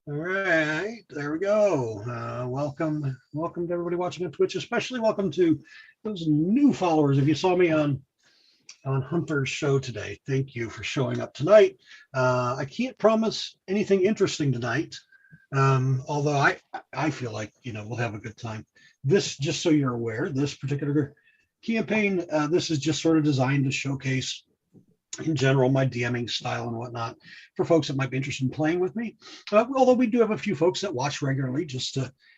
All right, there we go. Welcome to everybody watching on Twitch. Especially welcome to those new followers. If you saw me on Hunter's show today, thank you for showing up tonight. I can't promise anything interesting tonight, although I feel like we'll have a good time. This, just so you're aware, this particular campaign, this is just sort of designed to showcase in general my DMing style and whatnot for folks that might be interested in playing with me. Although we do have a few folks that watch regularly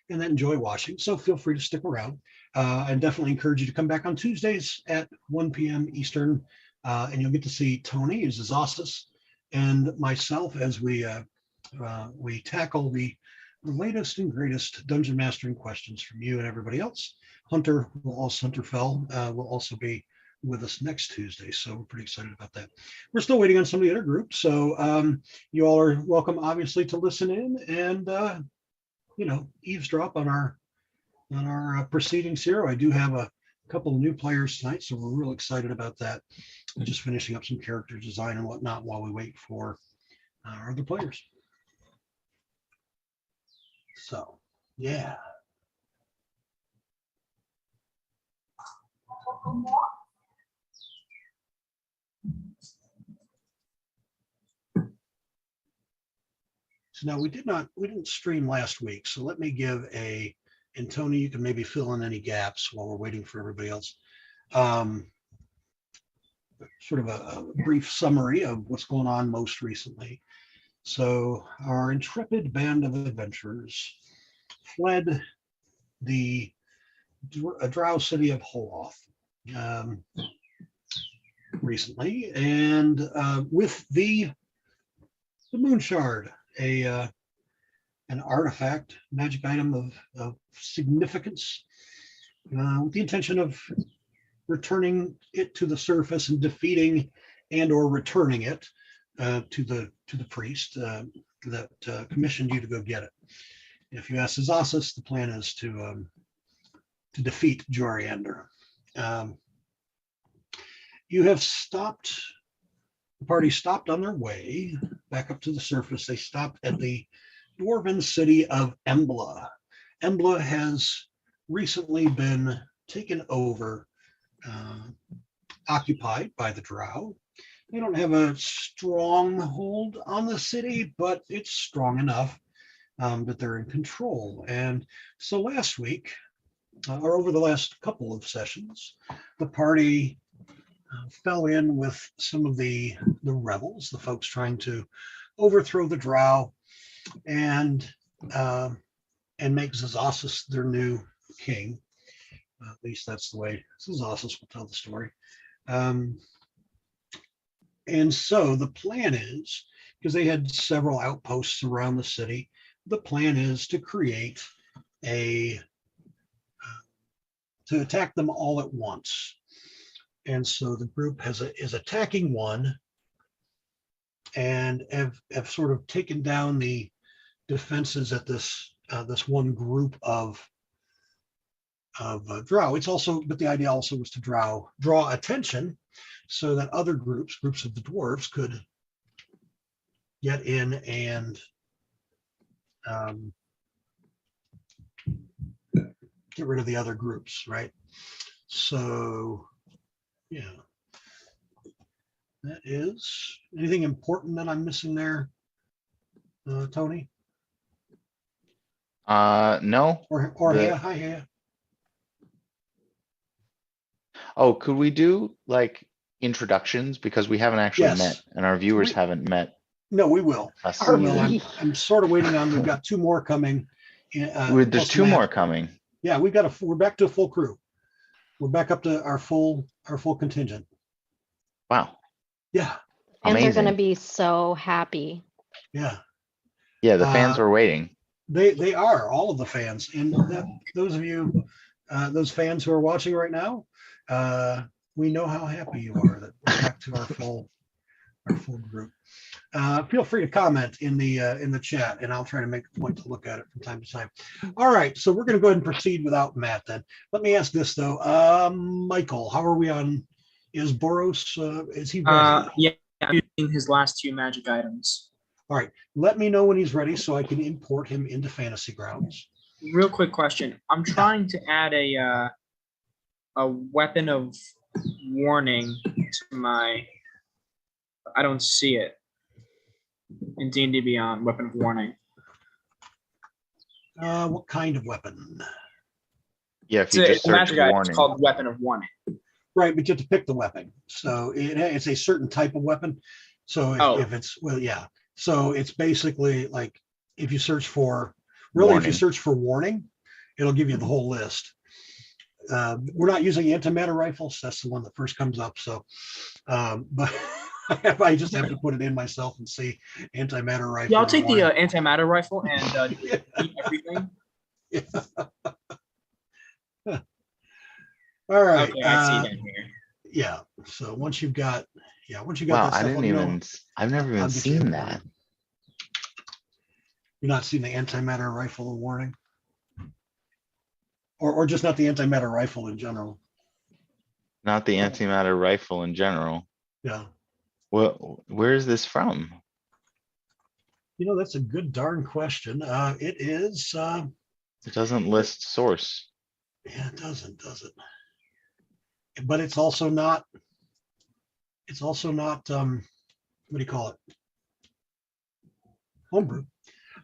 and that enjoy watching, so feel free to stick around. And definitely encourage you to come back on Tuesdays at 1 p.m. Eastern, and you'll get to see Tony as Zazus and myself as we tackle the latest and greatest dungeon mastering questions from you and everybody else. Hunter Fell will also be with us next Tuesday, so we're pretty excited about that. We're still waiting on some of the other groups, so you all are welcome, obviously, to listen in and eavesdrop on our proceedings here. I do have a couple of new players tonight, so we're real excited about that. I'm just finishing up some character design and whatnot while we wait for our other players. So, yeah. So now we didn't stream last week. So let me give and Tony, you can maybe fill in any gaps while we're waiting for everybody else. Sort of a brief summary of what's going on most recently. So our intrepid band of adventurers fled the Drow city of Holoth recently, and with the Moon Shard, an artifact, magic item of significance, with the intention of returning it to the surface and defeating and or returning it to the priest that commissioned you to go get it. If you ask Zazus, the plan is to defeat Joriander. The party stopped on their way back up to the surface. They stopped at the dwarven city of Embla. Embla has recently been taken over, occupied by the Drow. They don't have a strong hold on the city, but it's strong enough that they're in control. And so last week, or over the last couple of sessions, the party fell in with some of the rebels, the folks trying to overthrow the Drow and make Zazus their new king. At least that's the way Zazus will tell the story. And so the plan is, because they had several outposts around the city, the plan is to create to attack them all at once. And so the group is attacking one and have sort of taken down the defenses at this one group of Drow. But the idea also was to draw attention so that other groups of the dwarves could get in and get rid of the other groups, right? So, yeah. That is anything important that I'm missing there, Tony? No. Hi. Oh, could we do like introductions, because we haven't actually met and our viewers haven't met? No, we will. I'm sort of waiting on. We've got two more coming. There's two more coming. Yeah, we're back to a full crew. We're back up to our full contingent. Wow. Yeah. Fans are going to be so happy. Yeah. Yeah, the fans are waiting. They are, all of the fans. And those of you, those fans who are watching right now, we know how happy you are that we're back to our full group. Feel free to comment in the chat, and I'll try to make a point to look at it from time to time. All right, so we're going to go ahead and proceed without Matt then. Let me ask this though, Michael, how are we on? Is Boros? Is he ready? Yeah, I'm using his last two magic items. All right, let me know when he's ready so I can import him into Fantasy Grounds. Real quick question. I'm trying to add a weapon of warning to my. I don't see it in D&D Beyond. Weapon of warning. What kind of weapon? Yeah, if you just It's a search magic item. warning. It's called weapon of warning. Right, but you have to pick the weapon. So it's a certain type of weapon. So if it's, well, yeah. So it's basically like if you search for, really, if you Warning. search for warning, it'll give you the whole list. We're not using antimatter rifles. That's the one that first comes up. So, but I just have to put it in myself and see antimatter rifle. Yeah, I'll take the warning. antimatter rifle and eat everything. Yeah. All right. Okay, I see that here. Yeah. So once you've got, Wow, that I stuff, didn't let me know. even, I've never I'll even get you seen a that. warning. You're not seeing the antimatter rifle warning? Or just not the antimatter rifle in general? Not the antimatter rifle in general. Yeah. Well, where is this from? That's a good darn question. It is, It doesn't list source. yeah, it doesn't, does it? But it's also not, what do you call it? Homebrew.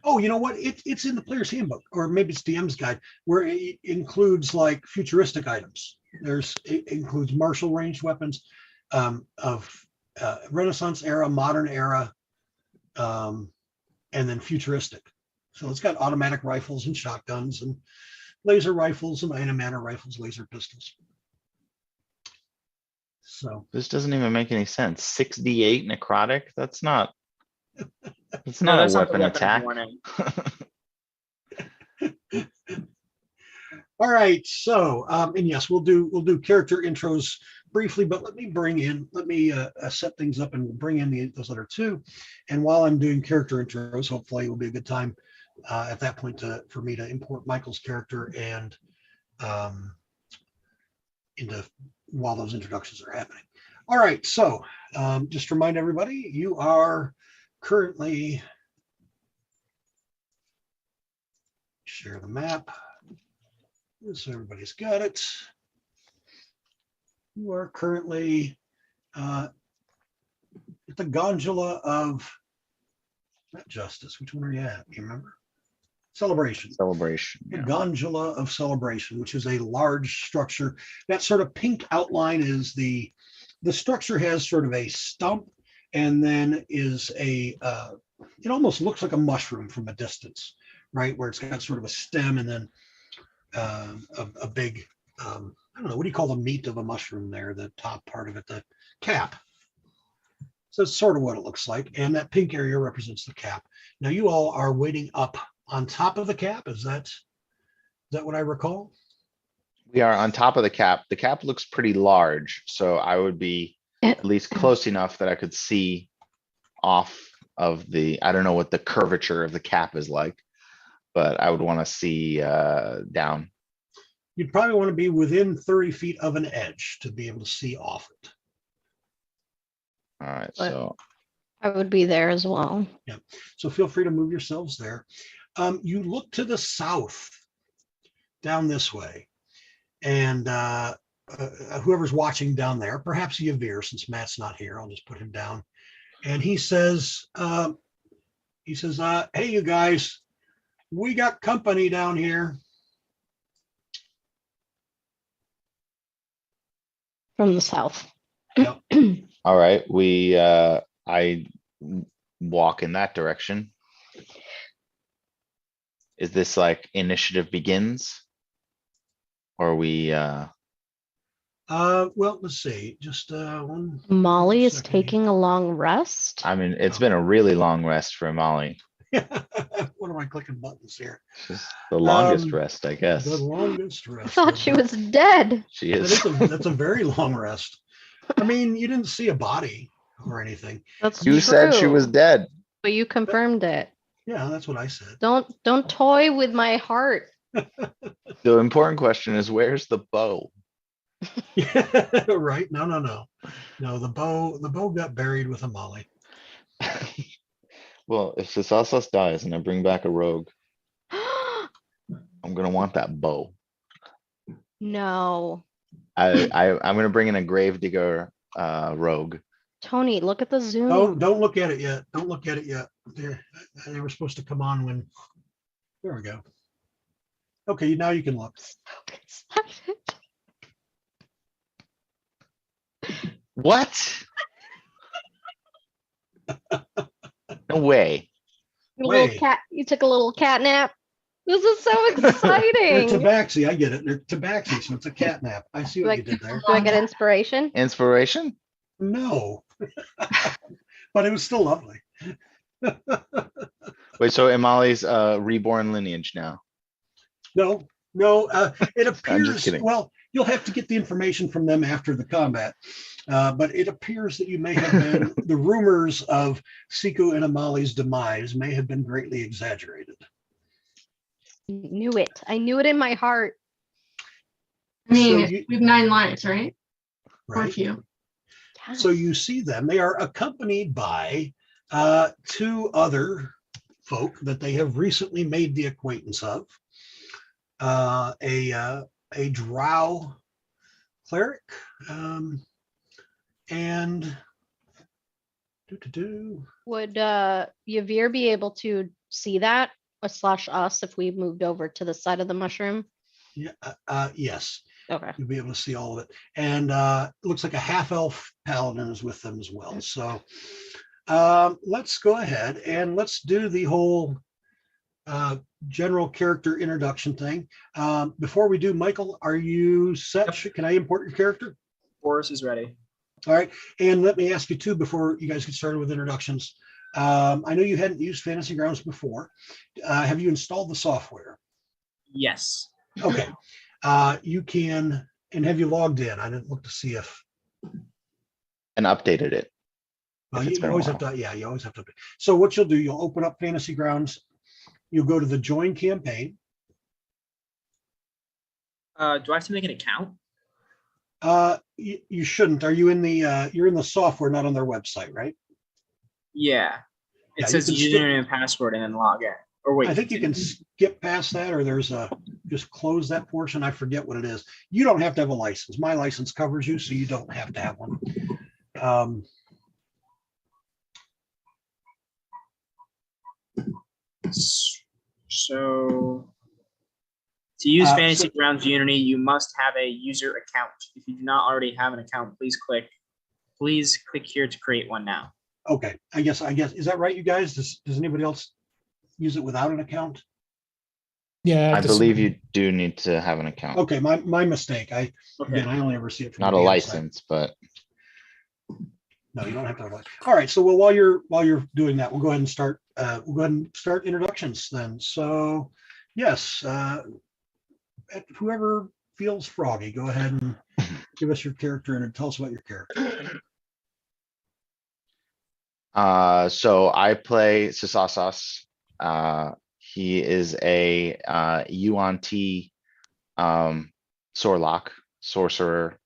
Oh, you know what? It's in the player's handbook, or maybe it's DM's guide, where it includes like futuristic items. It includes martial ranged weapons of Renaissance era, modern era, and then futuristic. So it's got automatic rifles and shotguns and laser rifles and antimatter rifles, laser pistols. So This doesn't even make any sense. 6d8 necrotic? That's not No, a that's not the weapon weapon of attack. warning. all right, so and yes, we'll do character intros briefly, but let me set things up and we'll bring in those other two. And while I'm doing character intros, hopefully it will be a good time at that point for me to import Michael's character and into while those introductions are happening. All right, so just to remind everybody, you are currently, share the map so everybody's got it. You are currently at the Gondola of, not Justice, which one are you at? Do you remember? Celebration. Celebration. The Yeah. Gondola of Celebration, which is a large structure. That sort of pink outline is the structure has sort of a stump, and then is it almost looks like a mushroom from a distance, right? Where it's got sort of a stem and then a big, I don't know, what do you call the meat of a mushroom there? The top part of it, the cap. So it's sort of what it looks like. And that pink area represents the cap. Now you all are waiting up on top of the cap. Is that what I recall? We are on top of the cap. The cap looks pretty large, so I would be at least close enough that I could see off of I don't know what the curvature of the cap is like, but I would want to see down. You'd probably want to be within 30 feet of an edge to be able to see off it. All right, But- so I would be there as well. Yeah. So feel free to move yourselves there. You look to the south down this way, and whoever's watching down there, perhaps Yavir, since Matt's not here, I'll just put him down. And he says, hey, you guys, we got company down here. From the south. Yep. all right, I walk in that direction. Is this like initiative begins? Or are we Well, let's see. Just one. Molly is second here. taking a long rest. I mean, it's been a really long rest for Molly. What am I clicking buttons here? Just the longest Um, rest, I guess. The longest I rest. thought she was dead. She That is. that's a very long rest. I mean, you didn't see a body or anything. That's You said she was true, dead. but you confirmed it. Yeah, that's what I said. Don't toy with my heart. The important question is, where's the bow? Yeah, right. No. No, the bow got buried with a molly. Well, if Sasasas dies and I bring back a rogue, I'm gonna want that bow. No. I'm gonna bring in a Gravedigger rogue. Tony, look at the zoom. Don't look at it yet. Don't look at it yet. They were supposed to come on when, there we go. Okay, now you can look. So excited. What? No way. A little Wait. cat. You took a little cat nap. This is so They're exciting. tabaxi, I get it. They're tabaxi, so it's a cat nap. I see what you did there. Do I get inspiration? Inspiration? No. But it was still lovely. Wait, so Imali's reborn lineage now. No, it appears, kidding. well, you'll have to get the information from them after the combat. But it appears that you may have been, the rumors of Siku and Amali's demise may have been greatly exaggerated. Knew it. I knew it in my heart. I mean, So you- we have 9 lives, right? Or a Right? few. So you see them, they are accompanied by 2 other folk that they have recently made the acquaintance of. A Drow cleric, and Would Yavir be able to see that or slash us if we moved over to the side of the mushroom? yeah, yes, Okay. you'll be able to see all of it. And it looks like a half-elf paladin is with them as well. So let's go ahead and let's do the whole general character introduction thing. Before we do, Michael, are you set? Can I import your character? Boris is ready. All right. And let me ask you too, before you guys get started with introductions. I know you hadn't used Fantasy Grounds before. Have you installed the software? Yes. Okay. You can, and have you logged in? I didn't look to see if, And updated it. well, If it's you been a always while. have to, yeah, you always have to. So what you'll do, you'll open up Fantasy Grounds. You'll go to the join campaign. Do I have to make an account? You shouldn't. Are you in the, you're in the software, not on their website, right? Yeah. It Yeah, you says can skip- username and password and then log in. Or wait. I think you can skip past that, or there's a, just close that portion. I forget what it is. You don't have to have a license. My license covers you, so you don't have to have one. So to use So- Fantasy Grounds Unity, you must have a user account. If you do not already have an account, please click here to create one now. Okay, I guess, is that right, you guys? Does anybody else use it without an account? Yeah, I believe you do need to have an account. Okay, my mistake. Okay. Again, I only ever see it from Not the a DM side. license, but No, you don't have to have a license. All right, so well, while you're doing that, we'll go ahead and start introductions then. So yes, whoever feels froggy, go ahead and give us your character and tell us about your character. so I play Sasasas. He is a UNT Sorlock, sorcerer,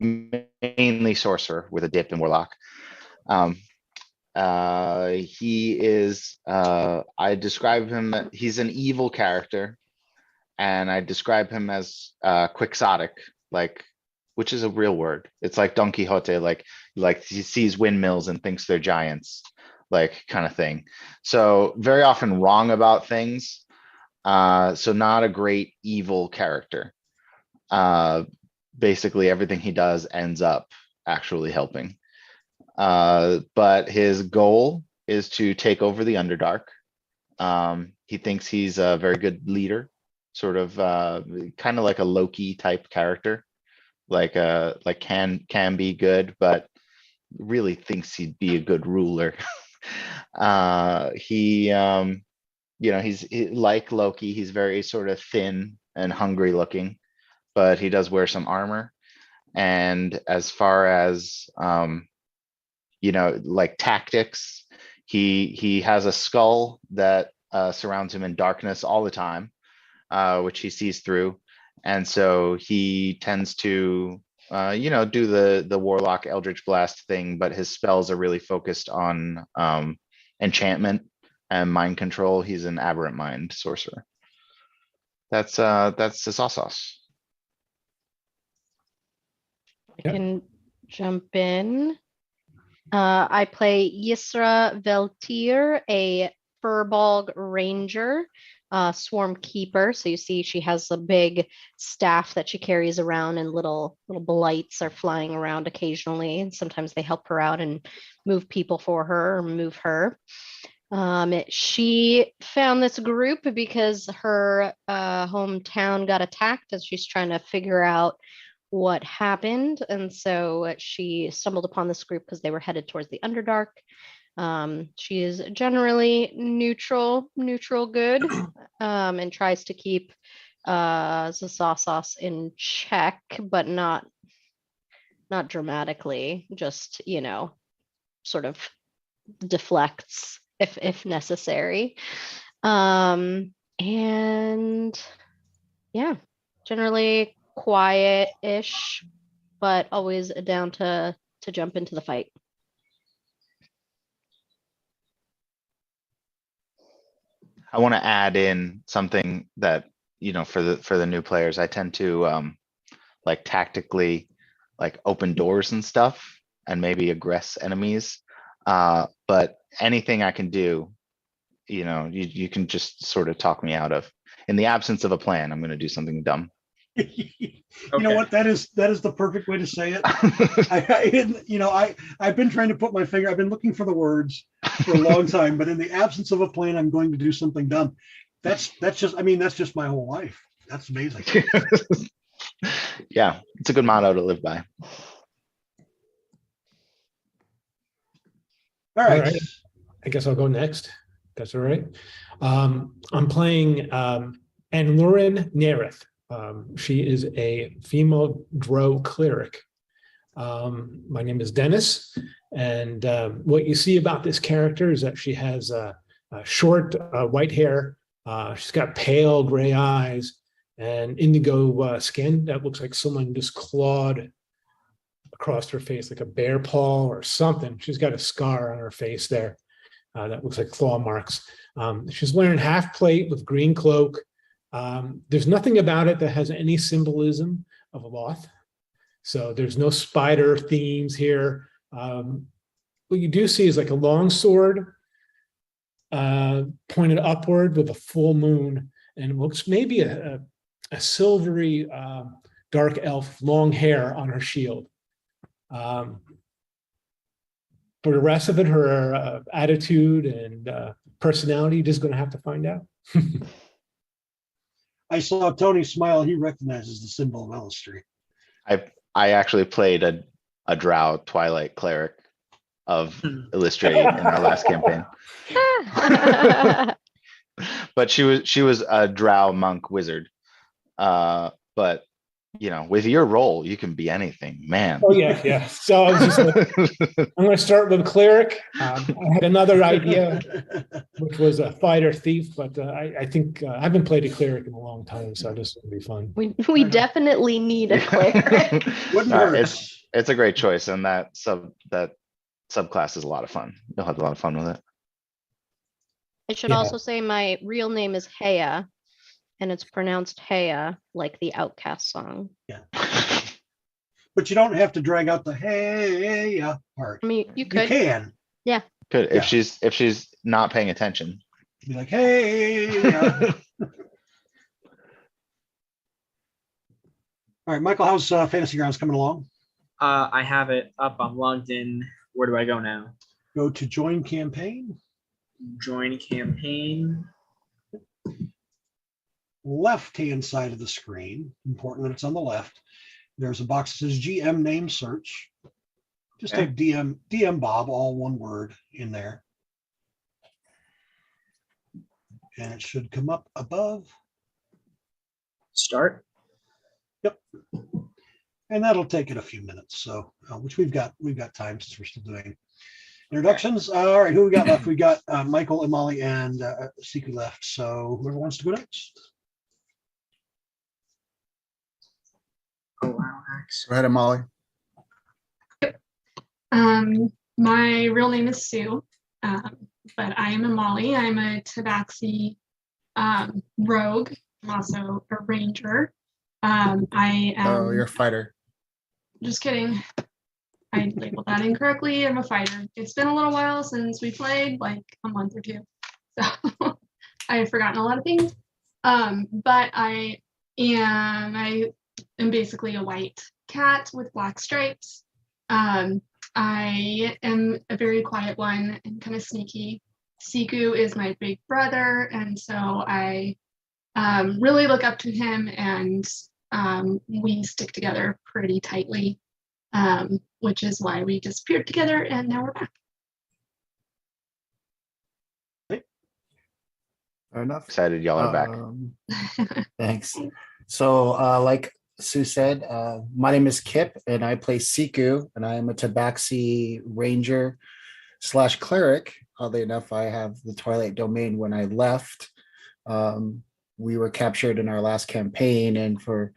mainly sorcerer with a dip in warlock. He is I describe him, he's an evil character, and I describe him as quixotic, like, which is a real word. It's like Don Quixote, like he sees windmills and thinks they're giants, like kind of thing. So very often wrong about things. So not a great evil character. Basically everything he does ends up actually helping. But his goal is to take over the Underdark. He thinks he's a very good leader, sort of kind of like a Loki type character, like can be good, but really thinks he'd be a good ruler. He's like Loki, he's very sort of thin and hungry looking, but he does wear some armor. And as far as like tactics, he has a skull that surrounds him in darkness all the time, which he sees through. And so he tends to do the warlock eldritch blast thing, but his spells are really focused on enchantment And mind control, he's an aberrant mind sorcerer. That's the sauce. I can jump in. I play Yisra Veltir, a Furbolg Ranger, Swarm Keeper. So you see she has a big staff that she carries around, and little blights are flying around occasionally. And sometimes they help her out and move people for her or move her. She found this group because her hometown got attacked as she's trying to figure out what happened. And so she stumbled upon this group because they were headed towards the Underdark. She is generally neutral good, and tries to keep Zasasas in check, but not dramatically, just, sort of deflects if necessary. And yeah, generally quiet-ish, but always down to jump into the fight. I want to add in something that, for the new players, I tend to like tactically like open doors and stuff and maybe aggress enemies. But anything I can do, you can just sort of talk me out of. In the absence of a plan, I'm going to do something dumb. You know what? That is the perfect way to say it. I've been trying to put my finger. I've been looking for the words for a long time, but in the absence of a plan, I'm going to do something dumb. That's just my whole life. That's amazing. Yeah, it's a good motto to live by. All right. All right. I guess I'll go next. That's all right. I'm playing Anlurin Nerith. She is a female Drow cleric. My name is Dennis, and what you see about this character is that she has short white hair. She's got pale gray eyes and indigo skin that looks like someone just clawed across her face like a bear paw or something. She's got a scar on her face there that looks like claw marks. She's wearing half plate with green cloak. There's nothing about it that has any symbolism of a loth. So there's no spider themes here. What you do see is like a long sword pointed upward with a full moon, and it looks maybe a silvery dark elf, long hair on her shield. For the rest of it, her attitude and personality, you're just going to have to find out. I saw Tony smile. He recognizes the symbol of Elistry. I actually played a Drow Twilight Cleric of Illustrate in our last campaign. But she was a Drow monk wizard. But with your role, you can be anything, man. Oh yeah. So I was just I'm going to start with Cleric. I had another idea, which was a fighter thief, but I think I haven't played a Cleric in a long time, so this will be fun. We definitely need a cleric. Wouldn't hurt. It's a great choice, and that subclass is a lot of fun. You'll have a lot of fun with it. I should Yeah. also say my real name is Heya, and it's pronounced Heya, like the Outcast song. But you don't have to drag out the hey part. I mean, you You could. can Good. Yeah. If she's not paying attention. be like, hey. All right, Michael, how's Fantasy Grounds coming along? I have it up. I'm logged in. Where do I go now? Go to join campaign. Join campaign. Left-hand side of the screen, important that it's on the left, there's a box that says GM name search. Just Okay. type DM Bob, all one word in there. And it should come up above. Start. Yep. And that'll take it a few minutes. So, which we've got time since we're still doing introductions. All right, who we got left? We got Michael, Imali, and Siku left. So whoever wants to go next. Allow access. Go ahead, Molly. My real name is Sue. but I am a Molly. I'm a Tabaxi rogue. I'm also a ranger. I am. Oh, you're a fighter. Just kidding. I labeled that incorrectly. I'm a fighter. It's been a little while since we played, like a month or two. So I have forgotten a lot of things. But I am basically a white cat with black stripes. I am a very quiet one and kind of sneaky. Siku is my big brother, and so I really look up to him, and we stick together pretty tightly, which is why we disappeared together, and now we're back. Fair enough. Excited y'all are back. Thanks. So, like Sue said, my name is Kip, and I play Siku, and I am a Tabaxi ranger / cleric. Oddly enough, I have the Twilight Domain when I left. We were captured in our last campaign, and for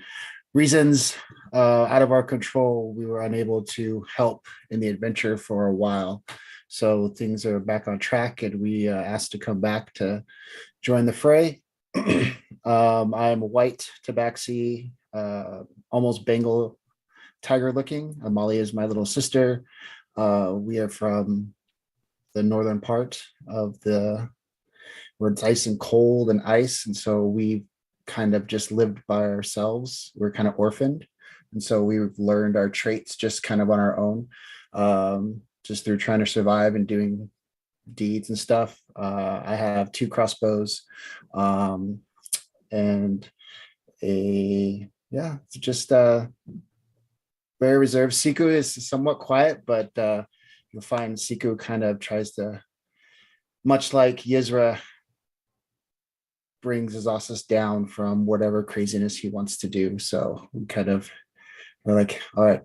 reasons out of our control, we were unable to help in the adventure for a while. So things are back on track, and we asked to come back to join the fray. I am a white Tabaxi, almost Bengal tiger looking. Molly is my little sister. We are from the northern part of where it's ice and cold and ice. And so we kind of just lived by ourselves. We're kind of orphaned. And so we've learned our traits just kind of on our own, just through trying to survive and doing deeds and stuff. I have 2 crossbows, and it's just very reserved. Siku is somewhat quiet, but you'll find Siku kind of tries to, much like Yizra brings Azasis down from whatever craziness he wants to do. So we're like, all right,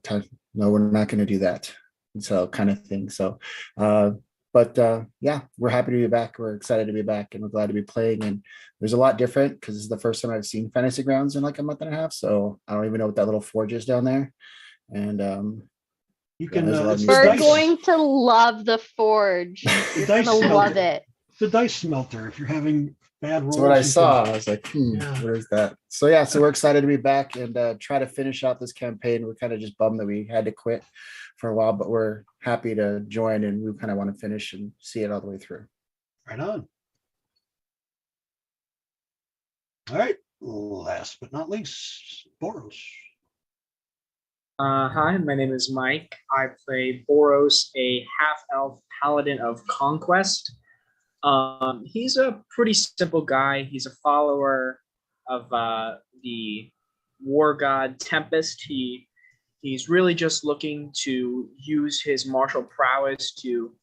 no, we're not going to do that. And so kind of thing. So, yeah, we're happy to be back. We're excited to be back, and we're glad to be playing. And there's a lot different because this is the first time I've seen Fantasy Grounds in like a month and a half. So I don't even know what that little forge is down there. And You can. there's a lot of It's new the We're dice. going to love the forge. The You're dice gonna love smelter. it. The dice smelter. If you're having bad rolls, That's what I you saw. can- I was like, Yeah. what is that? So yeah, so we're excited to be back and try to finish out this campaign. We're kind of just bummed that we had to quit for a while, but we're happy to join, and we kind of want to finish and see it all the way through. Right on. All right. Last but not least, Boros. Hi, my name is Mike. I play Boros, a half-elf paladin of conquest. He's a pretty simple guy. He's a follower of the war god Tempest. He's really just looking to use his martial prowess to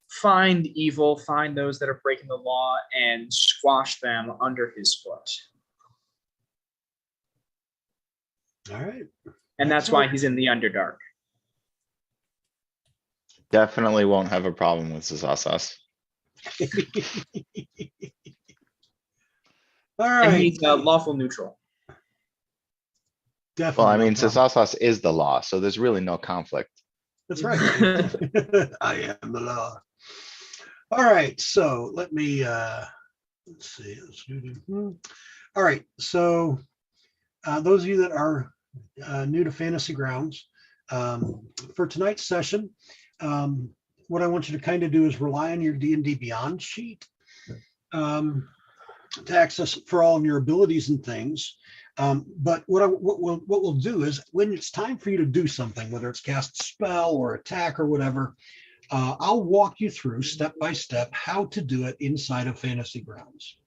find evil, find those that are breaking the law, and squash them under his foot. All right. And that's why he's in the Underdark. Definitely won't have a problem with Zazasas. All And right. he's lawful neutral. Definitely. Well, I mean, no problem. Zazasas is the law, so there's really no conflict. That's right. I am the law. All right. So let me let's see. All right. So those of you that are new to Fantasy Grounds, for tonight's session, what I want you to kind of do is rely on your D&D Beyond sheet to access for all of your abilities and things. But what we'll do is when it's time for you to do something, whether it's cast a spell or attack or whatever, I'll walk you through step by step how to do it inside of Fantasy Grounds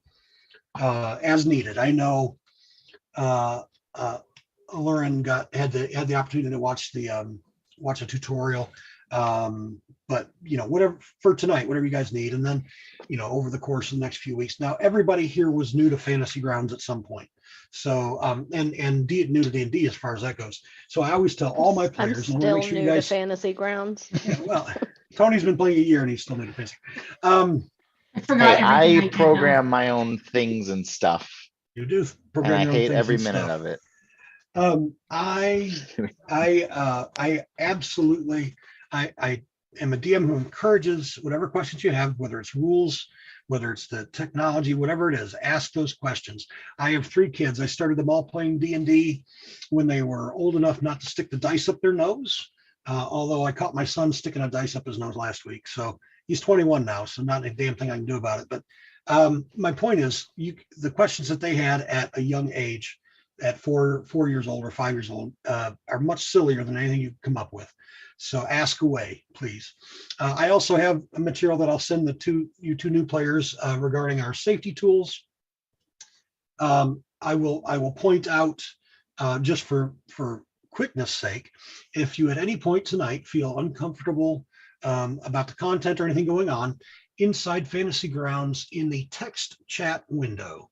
as needed. I know Lauren had the opportunity to watch a tutorial, but whatever for tonight, whatever you guys need, and then over the course of the next few weeks. Now everybody here was new to Fantasy Grounds at some point, so and new to D&D as far as that goes. So I always tell all my I'm players, I wanna still make sure new you guys. to Fantasy Grounds. Yeah, well, Tony's been playing a year and he's still new to Fantasy. I forgot Hey, everything I did now. program my own things and stuff, You do and program I your own hate things every and minute stuff. of it. I absolutely, I am a DM who encourages whatever questions you have, whether it's rules, whether it's the technology, whatever it is, ask those questions. I have 3 kids. I started them all playing D&D when they were old enough not to stick the dice up their nose. Although I caught my son sticking a dice up his nose last week. So he's 21 now, so not a damn thing I can do about it. But my point is, the questions that they had at a young age, at 4 years old or 5 years old, are much sillier than anything you come up with. So ask away, please. I also have a material that I'll send you two new players regarding our safety tools. I will point out, just for quickness sake, if you at any point tonight feel uncomfortable about the content or anything going on, inside Fantasy Grounds in the text chat window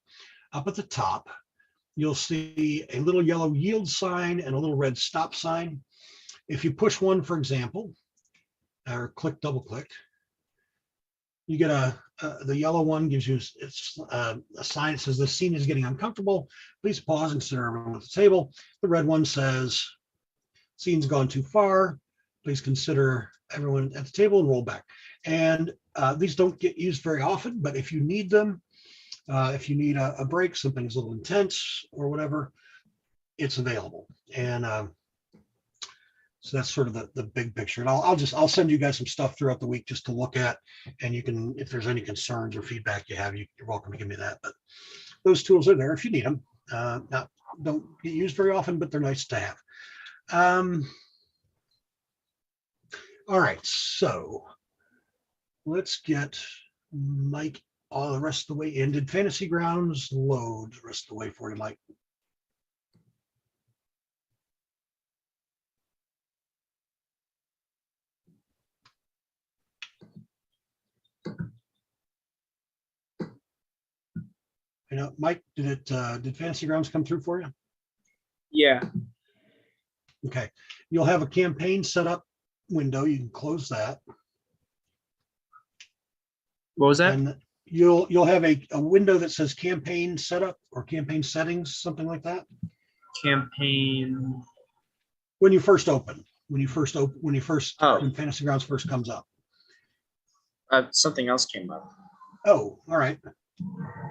up at the top, you'll see a little yellow yield sign and a little red stop sign. If you push one, for example, or double click, you get the yellow one gives you a sign that says the scene is getting uncomfortable. Please pause and consider everyone at the table. The red one says scene's gone too far. Please consider everyone at the table and roll back. And these don't get used very often, but if you need them, if you need a break, something is a little intense or whatever, it's available. And so that's sort of the big picture. And I'll send you guys some stuff throughout the week just to look at, and you can, if there's any concerns or feedback you have, you're welcome to give me that. But those tools are there if you need them. Don't get used very often, but they're nice to have. All right, so let's get Mike all the rest of the way in. Did Fantasy Grounds load the rest of the way for you, Mike? You know, Mike, did Fantasy Grounds come through for you? Yeah. Okay, you'll have a campaign setup window. You can close that. What was that? And you'll have a window that says campaign setup or campaign settings, something like that. Campaign. When you first open, when Fantasy Grounds first comes up. Something else came up. Oh, all right.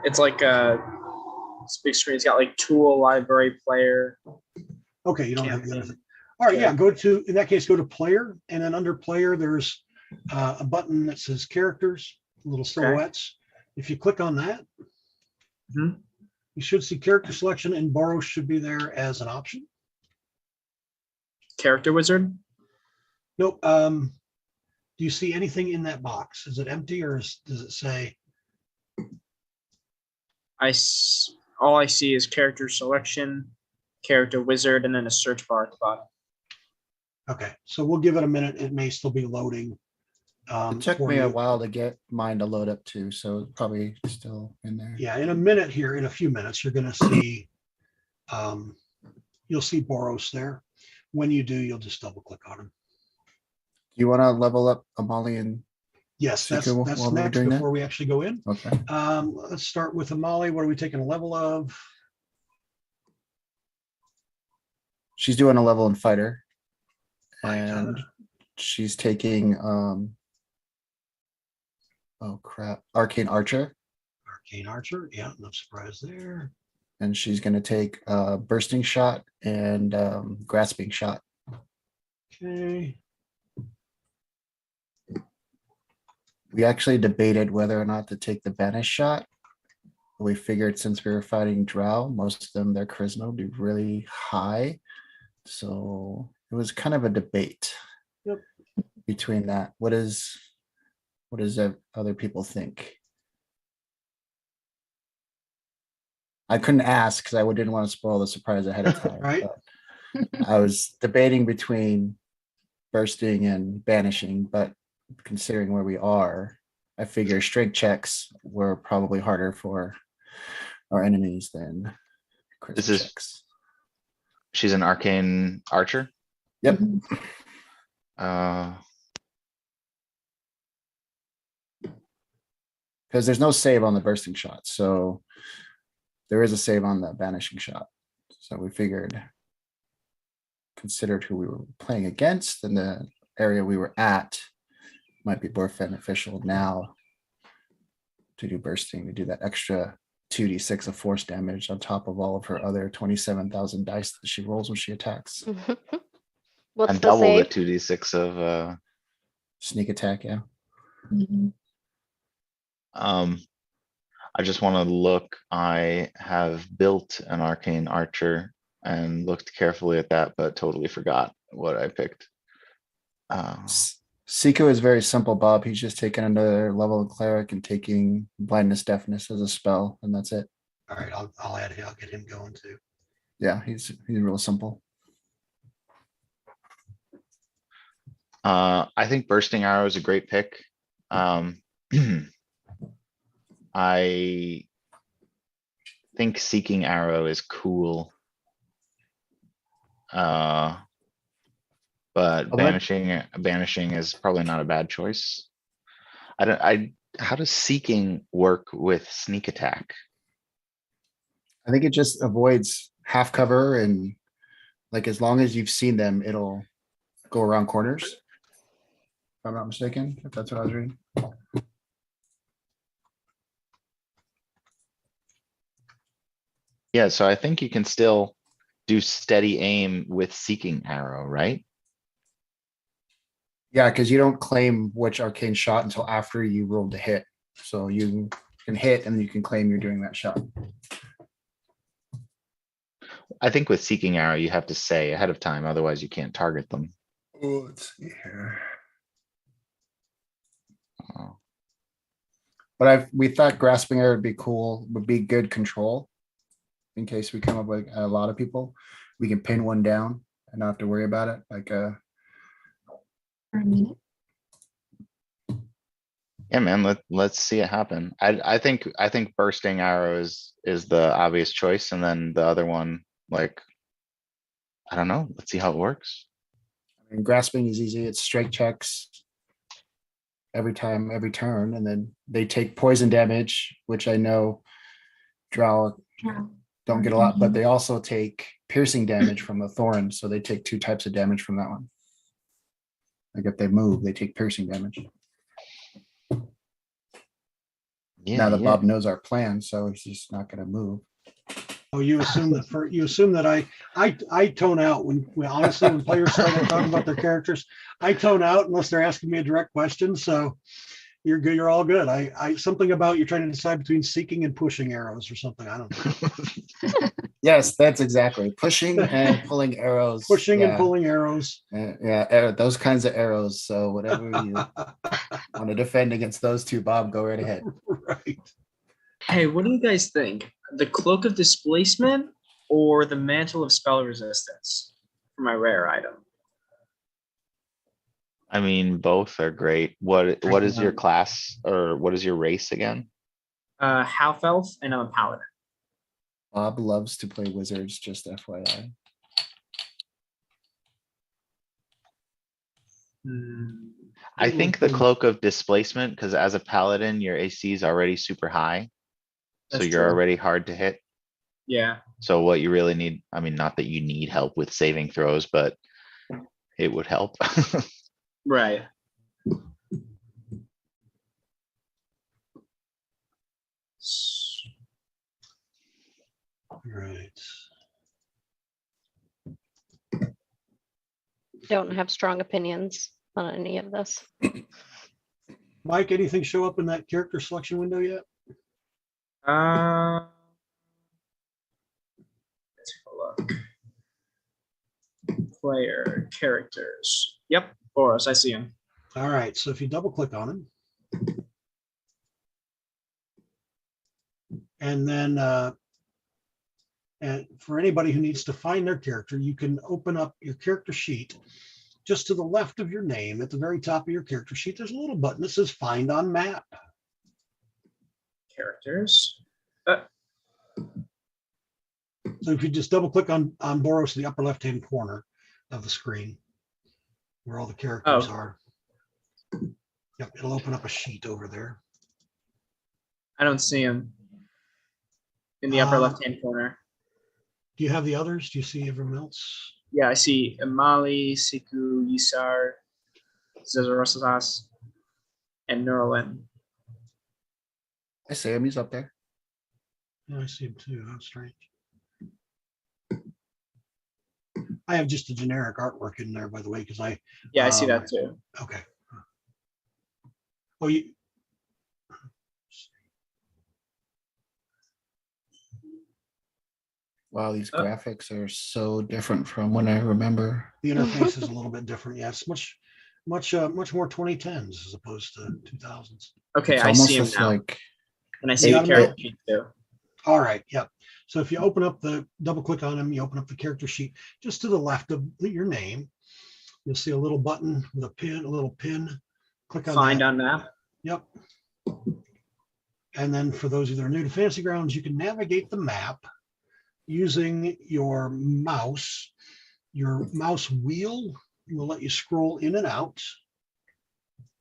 It's like this big screen. It's got like tool, library, player. Okay, you don't have the other Campaign. thing. All right, yeah, in that case, go to player, and then under player, there's a button that says characters, little silhouettes. If you click on that, Mhm. you should see character selection, and borrow should be there as an option. Character wizard. Nope. Do you see anything in that box? Is it empty, or does it say? All I see is character selection, character wizard, and then a search bar at the bottom. Okay, so we'll give it a minute. It may still be loading. It took for me a you. while to get mine to load up too, so it's probably still in there. Yeah, in a few minutes, you're going to see, you'll see Boros there. When you do, you'll just double click on him. Do you want to level up Amali and Yes, that's Seeker while we're next doing that? before we actually go in. okay? Let's start with Amali. What are we taking a level of? She's doing a level in fighter, Fighter. and she's taking oh crap, Arcane Archer, Arcane Archer. Yeah, no surprise there. and she's going to take Bursting Shot and Grasping Shot. Okay. We actually debated whether or not to take the Banish Shot. We figured since we were fighting Drow, most of them, their charisma would be really high. So it was kind of a debate between that. What does other people think? I couldn't ask because I didn't want to spoil the surprise ahead of time. Right. But I was debating between bursting and banishing, but considering where we are, I figure strength checks were probably harder for our enemies than charisma checks. She's an arcane archer. Yep. Because there's no save on the bursting shot, so there is a save on the banishing shot. So we considered who we were playing against and the area we were at, might be more beneficial now to do bursting, to do that extra 2d6 of force damage on top of all of her other 27,000 dice that she rolls when she attacks. What's And the double the save? 2d6 of, Sneak attack, yeah. Mhm. I just want to look, I have built an arcane archer and looked carefully at that, but totally forgot what I picked. Siku is very simple, Bob. He's just taking another level of cleric and taking blindness deafness as a spell, and that's it. All right, I'll add him. I'll get him going too. Yeah, he's real simple. I think bursting arrow is a great pick. I think seeking arrow is cool. But banishing is probably not a bad choice. How does seeking work with sneak attack? I think it just avoids half cover, and like as long as you've seen them, it'll go around corners. If I'm not mistaken, if that's what I was reading. Yeah, so I think you can still do steady aim with seeking arrow, right? Yeah, because you don't claim which arcane shot until after you rolled the hit. So you can hit and you can claim you're doing that shot. I think with seeking arrow, you have to say ahead of time, otherwise you can't target them. Oh, let's see here. Oh. But we thought grasping air would be cool, would be good control. In case we come up with a lot of people, we can pin one down and not have to worry about it. Like For a minute. Yeah, man, let's see it happen. I think bursting arrow is the obvious choice, and then the other one, like, I don't know. Let's see how it works. I mean, grasping is easy. It's strike checks every time, every turn, and then they take poison damage, which I know Drow Yeah. don't get a lot, but they also take piercing damage from the thorn, so they take 2 types of damage from that one. Like if they move, they take piercing damage. Yeah, Now that yeah. Bob knows our plan, so he's just not going to move. Oh, you assume that I tone out when honestly, when players start talking about their characters, I tone out unless they're asking me a direct question. So you're good. You're all good. I something about you're trying to decide between seeking and pushing arrows or something. I don't know. Yes, that's exactly. Pushing and pulling arrows. Pushing and Yeah. pulling arrows. Yeah, those kinds of arrows. So whatever you want to defend against those two, Bob, go right ahead. Right. Hey, what do you guys think? The Cloak of Displacement or the Mantle of Spell Resistance for my rare item? I mean, both are great. What is your class or what is your race again? Half elf, and I'm a paladin. Bob loves to play wizards, just FYI. I think the Cloak of Displacement, because as a paladin, your AC is already super high. So That's you're true. already hard to hit. Yeah. So what you really need, I mean, not that you need help with saving throws, but it would help. Right. Right. Don't have strong opinions on any of this. Mike, anything show up in that character selection window yet? Let's take a look. Player characters. Yep, Boros, I see him. All right. So if you double click on him, and then and for anybody who needs to find their character, you can open up your character sheet. Just to the left of your name, at the very top of your character sheet, there's a little button that says Find on Map. Characters. So if you just double click on Boros in the upper left-hand corner of the screen, where all the characters are. Yep, it'll open up a sheet over there. I don't see him in the upper left-hand corner. Do you have the others? Do you see everyone else? Yeah, I see Imali, Siku, Yisar, Zezorosas. and Nerlin. I see him. He's up there. Yeah, I see him too. That's strange. I have just a generic artwork in there, by the way, because I. Yeah, I see that too. Okay. Oh, you. Wow, these graphics are so different from when I remember. The interface is a little bit different. Yeah, it's much more 2010s as opposed to 2000s. Okay, It's I almost see him just now. like And I see the Yeah, character sheet too. All right. Yep. So if you open up double click on him, you open up the character sheet just to the left of your name. You'll see a little button with a little pin. Click on Find that. on map. Yep. And then for those of you that are new to Fantasy Grounds, you can navigate the map using your mouse. Your mouse wheel will let you scroll in and out.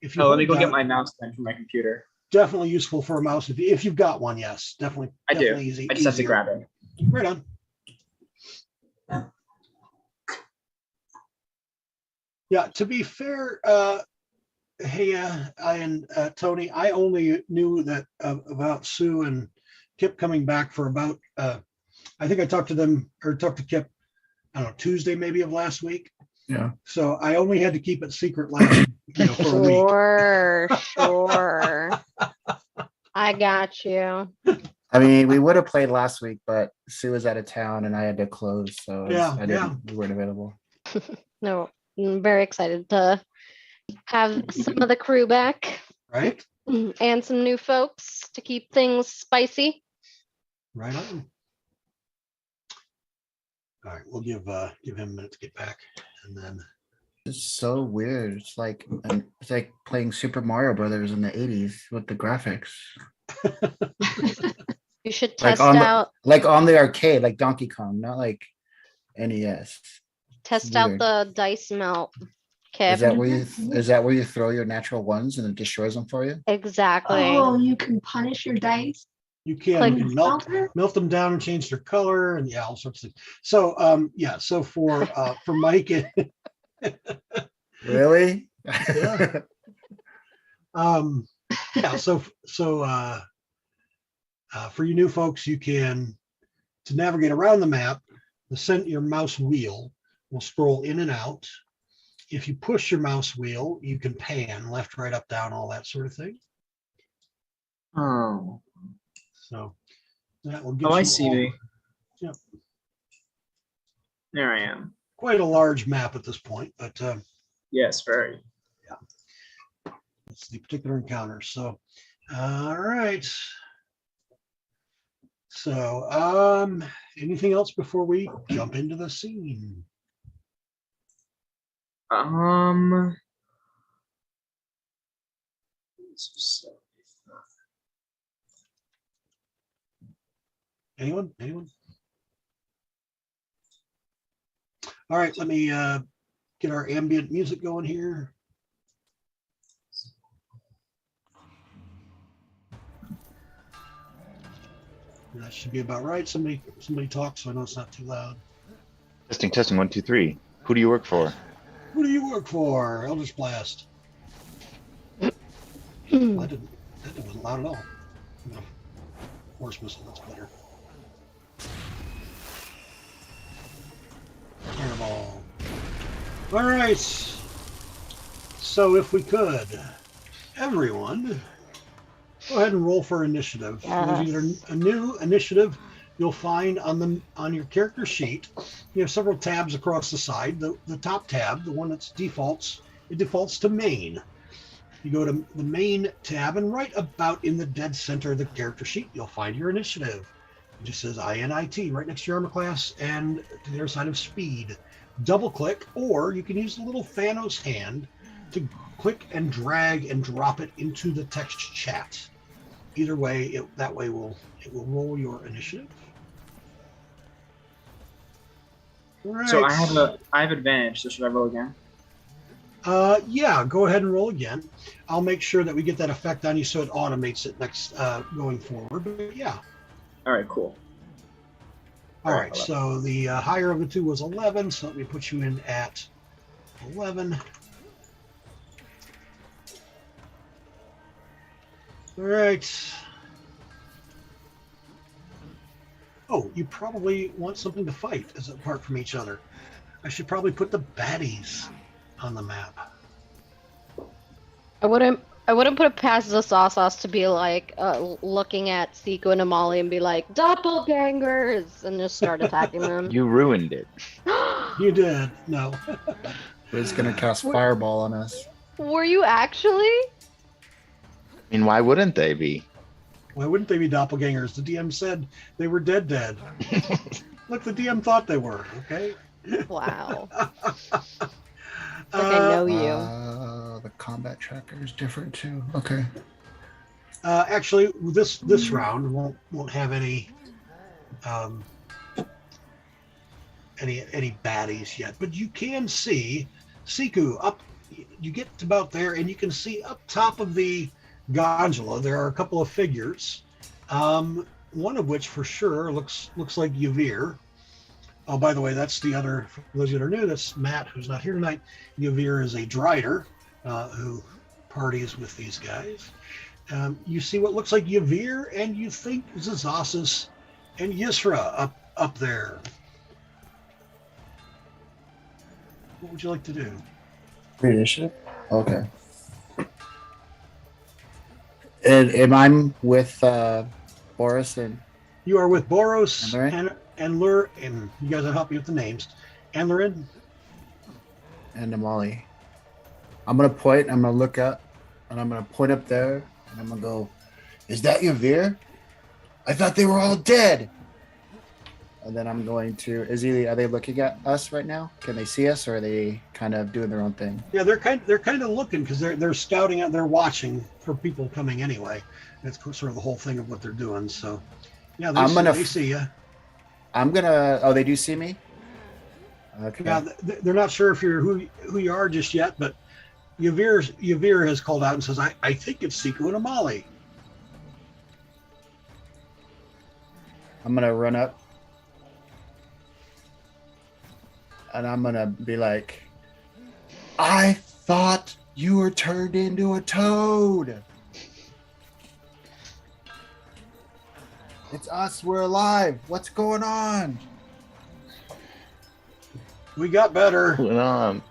If you Oh, let me hold go get down- my mouse then from my computer. Definitely useful for a mouse if you've got one. Yes, definitely. I do. Definitely easy. I just have to easier. grab it. Right on. Yeah, to be fair, hey, I and Tony, I only knew that about Sue and Kip coming back for about, I think I talked to Kip, I don't know, Tuesday maybe of last week. Yeah. So I only had to keep it secret last, for a week. Sure. I got you. I mean, we would have played last week, but Sue was out of town and I had to close, so Yeah, we weren't available. No, I'm very excited to have some of the crew back Right? and some new folks to keep things spicy. Right on. All right, we'll give him a minute to get back, and then. It's so weird. It's like playing Super Mario Brothers in the 80s with the graphics. You should Like test on out like on the arcade, like Donkey Kong, not like NES. test out weird. the dice melt, Kip. Is that where you throw your natural ones and it destroys them for you? Exactly. Oh, you can punish your dice. You can, Click. you can melt them down and change their color and all sorts of things. So so for Mike and Really? Yeah. So for you new folks, you can, to navigate around the map, your mouse wheel will scroll in and out. If you push your mouse wheel, you can pan left, right, up, down, all that sort of thing. Oh. So that will get Oh, you I see all- me. Yep. There I am. Quite a large map at this point, but Yes, very. it's the particular encounter. So, all right. So, anything else before we jump into the scene? Anyone? All right, let me get our ambient music going here. That should be about right. Somebody talk so I know it's not too loud. Testing, 1, 2, 3. Who do you work for? Who do you work for? Eldritch Blast. Well, that wasn't loud at all. No. Horse missile, that's better. Fireball. All right. So if we could, everyone, go ahead and roll for initiative. For those of you that are a new initiative, you'll find on your character sheet, you have several tabs across the side. The top tab, the one that's defaults to main. You go to the main tab, and right about in the dead center of the character sheet, you'll find your initiative. It just says INIT right next to your armor class and to the other side of speed. Double click, or you can use the little Thanos hand to click and drag and drop it into the text chat. Either way, it will roll your initiative. All right. So I have advantage. So should I roll again? Yeah, go ahead and roll again. I'll make sure that we get that effect on you so it automates it next going forward. But yeah. All right, cool. All All right. right, So the higher of the two was 11. So let me put you in at 11. All right. Oh, you probably want something to fight as apart from each other. I should probably put the baddies on the map. I wouldn't put it past the Sasas to be like looking at Siku and Amali and be like doppelgangers and just start attacking them. You ruined it. You did. No. Who's gonna cast fireball on us? Were you actually? I mean, why wouldn't they be? Why wouldn't they be doppelgangers? The DM said they were dead. Look, the DM thought they were, okay? Wow. Like I know you. The combat tracker is different too. Okay. Actually, this round won't have any baddies yet, but you can see Siku up. You get to about there, and you can see up top of the gondola there are a couple of figures. One of which for sure looks like Yavir. Oh, by the way, that's the other. For those that are new, that's Matt, who's not here tonight. Yavir is a Drider who parties with these guys. You see what looks like Yavir, and you think Zazasis and Yisra up there. What would you like to do? Initiative. Okay. And am I with Boris and You are with Boros Anlurin? and Lur, and you guys will help me with the names. Anlurin, Amali? I'm gonna point. I'm gonna look up, and I'm gonna point up there, and I'm gonna go. Is that Yavir? I thought they were all dead. And then I'm going to. Are they looking at us right now? Can they see us, or are they kind of doing their own thing? yeah, they're kind of looking because they're scouting out. They're watching for people coming anyway. That's sort of the whole thing of what they're doing. So, yeah, they see you. I'm gonna. Oh, they do see me. Okay. Yeah, they're not sure if you're who you are just yet, but Yavir has called out and says, I think it's Siku and Amali. I'm gonna run up. And I'm gonna be like, I thought you were turned into a toad. It's us, we're alive. What's going on? We got better. Went on.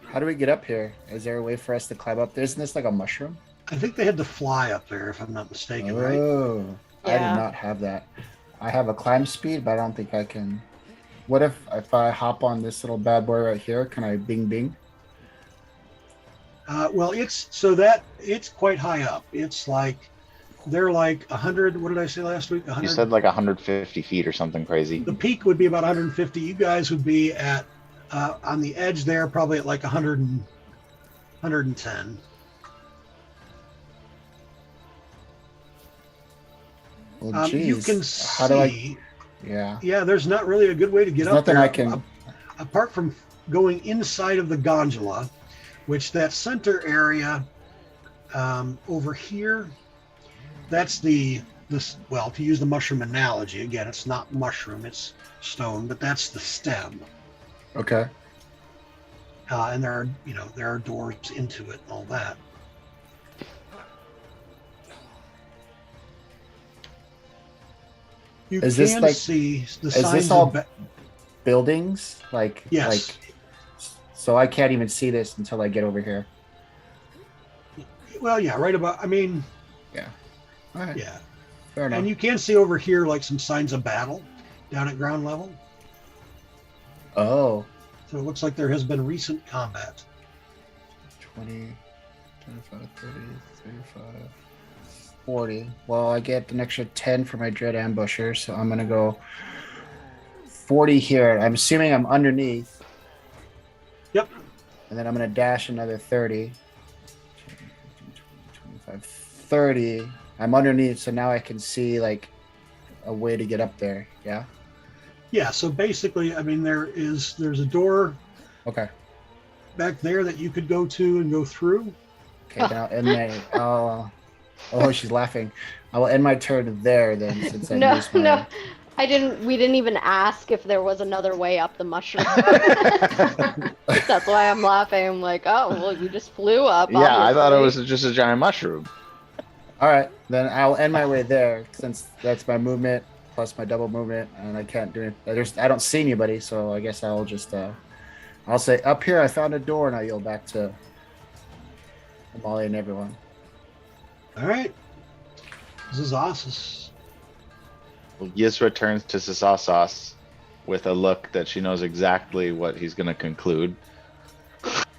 How do we get up here? Is there a way for us to climb up? Isn't this like a mushroom? I think they had to fly up there, if I'm not mistaken, right? Oh, I Yeah. did not have that. I have a climb speed, but I don't think I can. What if I hop on this little bad boy right here? Can I bing bing? Well, it's quite high up. It's like they're like 100. What did I say last week? 100. You said like 150 feet or something crazy. The peak would be about 150. You guys would be at on the edge there, probably at like 100 and 110. Well, You geez. can How do I? see. Yeah. Yeah, there's not really a good way to get There's up there. nothing I can. Apart from going inside of the gondola, which that center area over here, that's well, to use the mushroom analogy, again, it's not mushroom, it's stone, but that's the stem. Okay. And there are doors into it and all that. You Is this can like- see the is signs this all of Buildings like yes. So I can't even see this until I get over here. Well, yeah, right about. I mean, All right. yeah, Fair enough. and you can see over here like some signs of battle down at ground level. Oh. So it looks like there has been recent combat. 20, 25, 30, 35, 40. Well, I get an extra 10 for my Dread Ambusher, so I'm going to go 40 here. I'm assuming I'm underneath. Yep. And then I'm going to dash another 30. 25, 30. I'm underneath, so now I can see like a way to get up there. Yeah. Yeah. So basically, I mean, there's a door Okay. back there that you could go to and go through. Okay. Now end my. Oh, she's laughing. I will end my turn there then, since I No, used my. no. We didn't even ask if there was another way up the mushroom. That's why I'm laughing. I'm like, oh, well, you just flew up. Yeah, I thought it was obviously. just a giant mushroom. All right, then I'll end my way there since that's my movement plus my double movement, and I can't do it. I don't see anybody, so I guess I'll just I'll say up here. I found a door, and I yield back to Molly and everyone. All right. Zazas. Well, Yisra turns to Sasasas with a look that she knows exactly what he's going to conclude.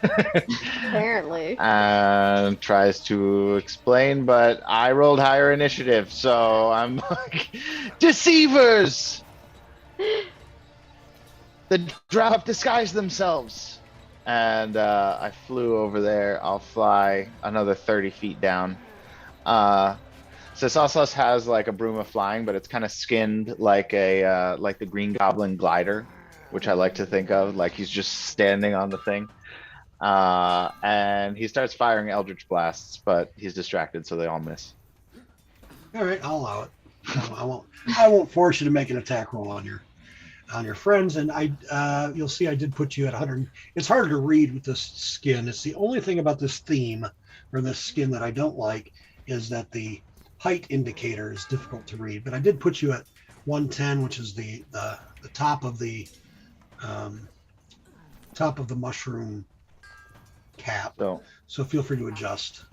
Apparently. And tries to explain, but I rolled higher initiative, so I'm like, deceivers! The Drow have disguised themselves. And I flew over there. I'll fly another 30 feet down. Sasasas has like a broom of flying, but it's kind of skinned like like the Green Goblin glider, which I like to think of like he's just standing on the thing. And he starts firing Eldritch Blasts, but he's distracted, so they all miss. All right, I'll allow it. I won't force you to make an attack roll on your friends. And you'll see I did put you at 100. It's harder to read with this skin. It's the only thing about this theme or this skin that I don't like is that the height indicator is difficult to read. But I did put you at 110, which is the top of the mushroom cap. So feel free to adjust.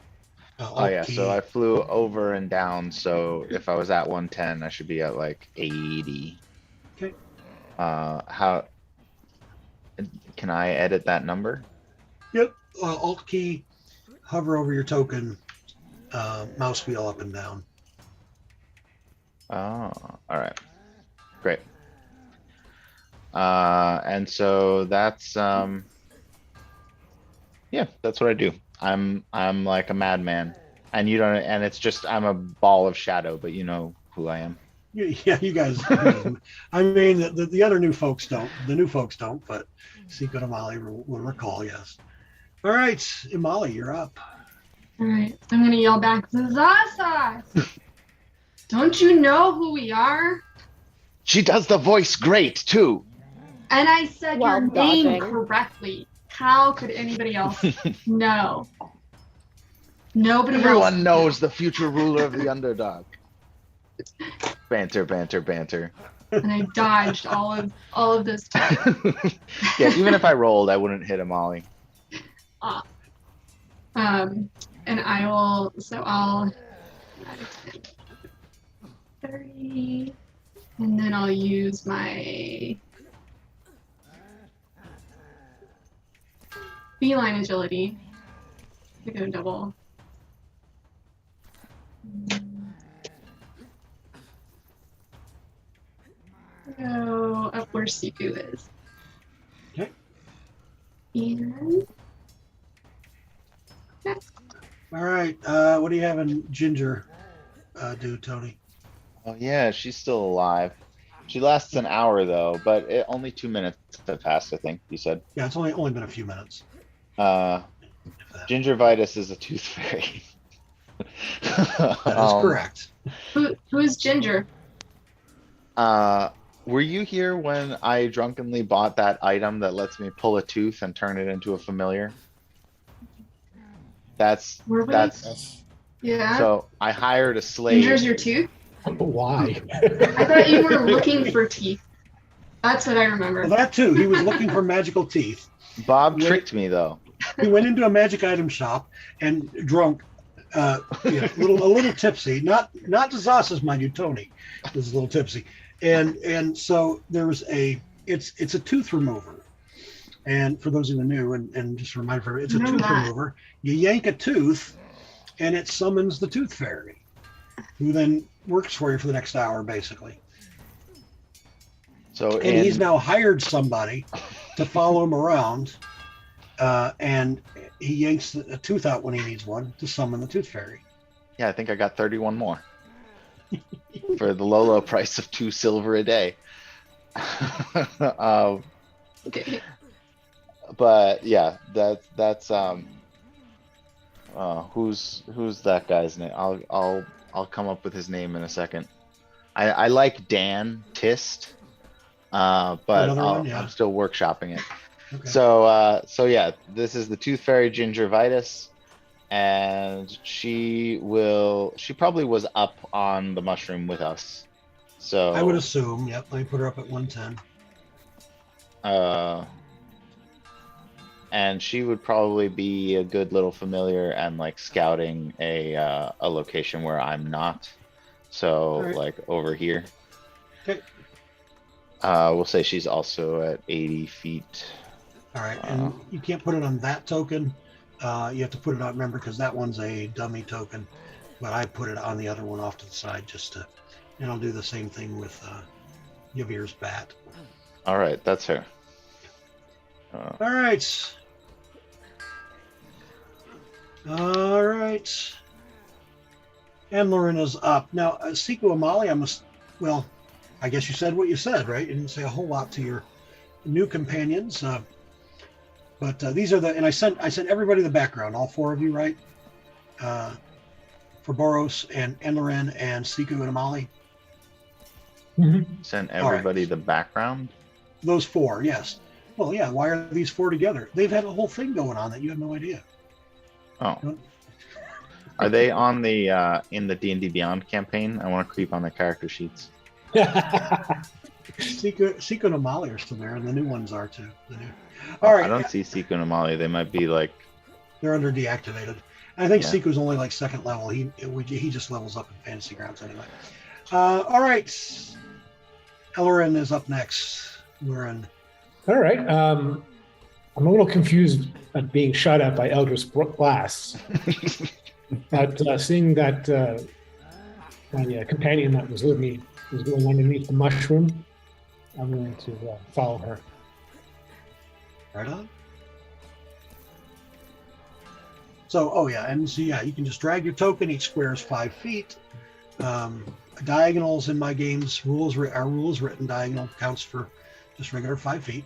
Oh yeah, so I flew over and down, so if I was at 110, I should be at like 80. Okay. How can I edit that number? Yep. Alt key, hover over your token, mouse wheel up and down. Oh, all right. Great. And so that's yeah, that's what I do. I'm like a madman, and you don't, and it's just I'm a ball of shadow, but you know who I am. Yeah, you guys. I mean, the other new folks don't. The new folks don't, but Seiko and Imali will recall. Yes. All right, Imali, you're up. All right, I'm gonna yell back, Zaza! Don't you know who we are? She does the voice great too. And I said While your name dodging. correctly. How could anybody else know? Nobody Everyone else. knows the future ruler of the underdog. Banter, banter, banter. And I dodged all of this time. Yeah, even if I rolled, I wouldn't hit a Molly. And I will. So I'll 30, and then I'll use my feline agility to go double. Go up where Siku is. Okay. And All right. What do you have in Ginger do, Tony? Oh yeah, she's still alive. She lasts an hour though, but only 2 minutes have passed, I think you said. Yeah, it's only been a few minutes. Gingivitis is a tooth fairy. That is correct. who is Ginger? Were you here when I drunkenly bought that item that lets me pull a tooth and turn it into a familiar? Were we? That's Yeah. So I hired a slave. Ginger's your tooth? Why? I thought you were looking for teeth. That's what I remember. Well, that too. He was looking for magical teeth. Bob tricked me though. He went into a magic item shop and drunk, a little tipsy. Not Zazasa's, mind you. Tony was a little tipsy, and so there was it's a tooth remover. And for those of you new, and just a reminder for it's a Know tooth that. remover. You yank a tooth, and it summons the tooth fairy, who then works for you for the next hour, basically. So And he's now hired somebody to follow him around, and he yanks a tooth out when he needs one to summon the tooth fairy. yeah, I think I got 31 more for the low price of 2 silver a day. Okay. But yeah, that's who's that guy's name? I'll come up with his name in a second. I like Dan Tist, but Another one, yeah. I'm still workshopping it. Okay. So yeah, this is the Tooth Fairy Gingivitis, and she probably was up on the mushroom with us. So I would assume, yep, let me put her up at 110. And she would probably be a good little familiar and like scouting a location where I'm not. So Alright. like over here. Okay. We'll say she's also at 80 feet. All right, and you can't put it on that token. You have to put it on, remember, because that one's a dummy token. But I put it on the other one off to the side just to, and I'll do the same thing with Yavir's bat. All right, that's her. All right. All right. And Lauren is up. Now, Siku Amali, well, I guess you said what you said, right? You didn't say a whole lot to your new companions. But these are and I sent everybody the background, all four of you, right? For Boros and Enloren and Siku and Amali. Send everybody the background. Those four, yes. Well, yeah. Why are these four together? They've had a whole thing going on that you have no idea. Oh. Are they on the in the D&D Beyond campaign? I want to creep on the character sheets. Siku and Amali are still there, and the new ones are too. All right. I don't see Siku and Amali. They might be like they're under deactivated. And I think Yeah. Siku's only like second level. He just levels up in Fantasy Grounds anyway. All right. Ellorin is up next. We're in. All right. I'm a little confused at being shot at by Eldritch Blasts. But seeing that my companion that was with me was going underneath the mushroom, I'm going to follow her. Right on. So, oh yeah, and so yeah, you can just drag your token. Each square is 5 feet. Diagonals in my games, our rules written diagonal counts for just regular 5 feet.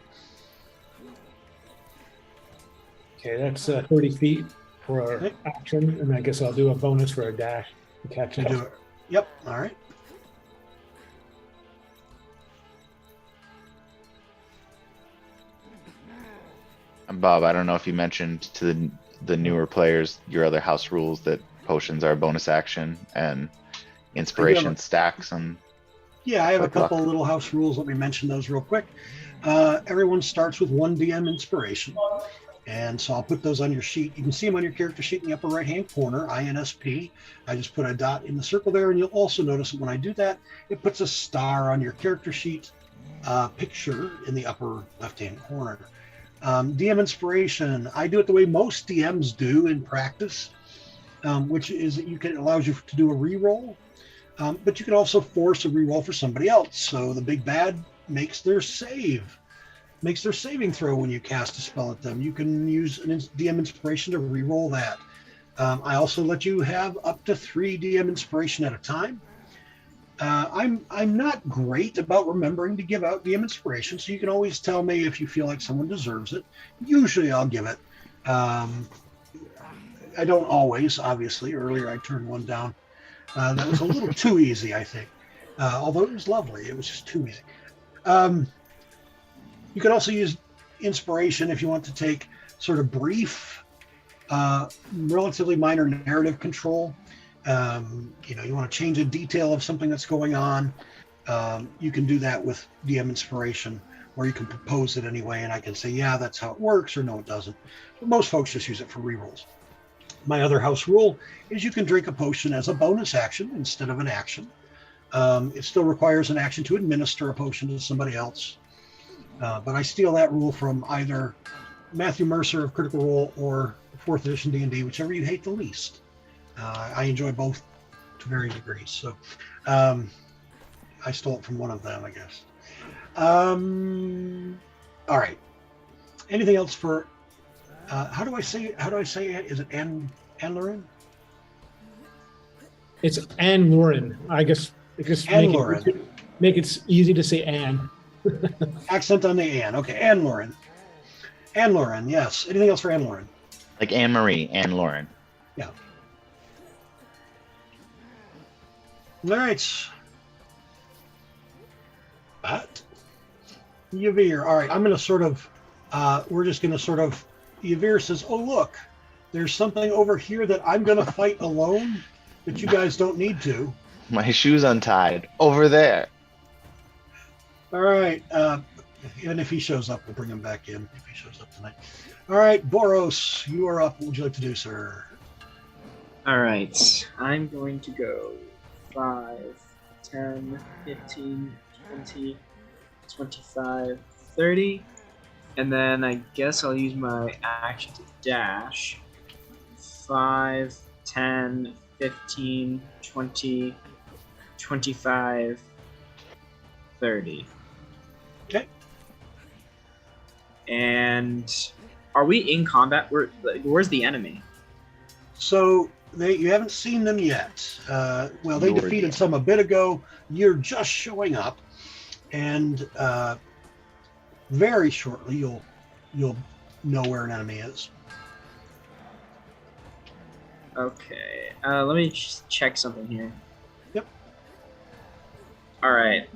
Okay, that's 30 feet for action, and I guess I'll do a bonus for a dash to catch You up. do it. Yep. All right. And Bob, I don't know if you mentioned to the newer players your other house rules that potions are a bonus action and inspiration stacks on. Yeah, I have a Quick luck. couple of little house rules. Let me mention those real quick. Everyone starts with 1 DM inspiration. And so I'll put those on your sheet. You can see them on your character sheet in the upper right-hand corner, INSP. I just put a dot in the circle there, and you'll also notice that when I do that, it puts a star on your character sheet picture in the upper left-hand corner. DM inspiration, I do it the way most DMs do in practice, which is that it allows you to do a reroll, but you can also force a reroll for somebody else. So the big bad makes their saving throw when you cast a spell at them. You can use an DM inspiration to reroll that. I also let you have up to 3 DM inspiration at a time. I'm not great about remembering to give out DM inspiration, so you can always tell me if you feel like someone deserves it. Usually I'll give it. I don't always, obviously. Earlier I turned one down. That was a little too easy, I think. Although it was lovely, it was just too easy. You can also use inspiration if you want to take sort of brief, relatively minor narrative control. You want to change a detail of something that's going on. You can do that with DM inspiration, or you can propose it anyway, and I can say, yeah, that's how it works, or no, it doesn't. But most folks just use it for rerolls. My other house rule is you can drink a potion as a bonus action instead of an action. It still requires an action to administer a potion to somebody else. But I steal that rule from either Matthew Mercer of Critical Role or 4th edition D&D, whichever you hate the least. I enjoy both to varying degrees. So I stole it from one of them, I guess. All right. Anything else for, how do I say it? Is it Anne-Lauren? It's Anne Lauren. I guess just make it easy to say Anne. Accent on the Anne. Okay, Anne-Lauren. Anne-Lauren, yes. Anything else for Anne-Lauren? Like Anne-Marie, Anne Lauren. Yeah. All right. that. Yavir. All right, I'm going to sort of, we're just going to sort of, Yavir says, oh, look, there's something over here that I'm going to fight alone, but you guys don't need to. My shoe's untied. Over there. All right. And if he shows up, we'll bring him back in if he shows up tonight. All right, Boros, you are up. What would you like to do, sir? All right. I'm going to go 5, 10, 15, 20, 25, 30. And then I guess I'll use my action to dash. 5, 10, 15, 20, 25, 30. Okay. And are we in combat? Where's the enemy? So you haven't seen them yet. Well, they Lord, defeated yeah. some a bit ago. You're just showing up, and very shortly you'll know where an enemy is. Okay. Let me just check something here. Yep. All right.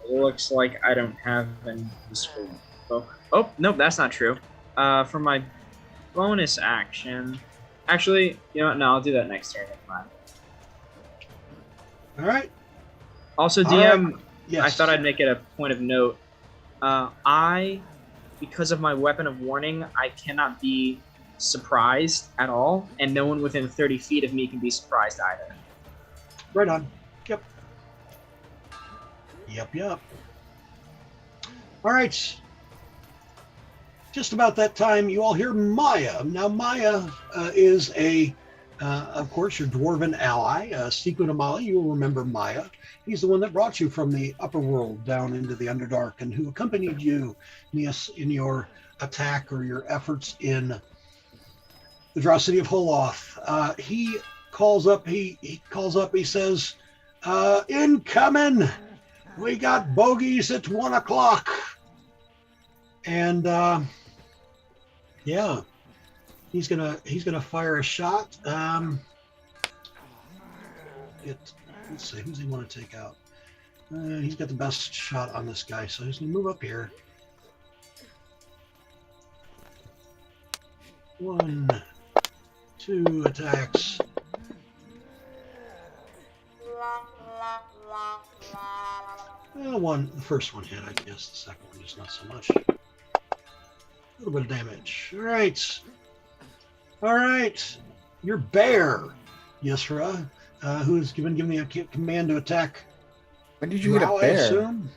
Looks like I don't have any useful. Oh, nope, that's not true. For my bonus action, actually, you know what? No, I'll do that next turn. Never mind. All right. Also, All DM, Yes. I thought I'd make it a point of note. Because of my weapon of warning, I cannot be surprised at all, and no one within 30 feet of me can be surprised either. Right on. Yep. Yep. All right. Just about that time, you all hear Maya. Now, Maya is of course, your dwarven ally, Sequin Amali. You will remember Maya. He's the one that brought you from the upper world down into the Underdark and who accompanied you in your attack or your efforts in the Drow city of Holoth. He calls up, he says, incoming! We got bogeys at 1 o'clock. And yeah, he's gonna fire a shot. Let's see, who's he want to take out? He's got the best shot on this guy, so he's gonna move up here. 1, 2 attacks. The first one hit, I guess. The second one just not so much. A little bit of damage. All right. Your bear, Yisra, who has given me a command to attack. When did you get Drow, a I bear? assume?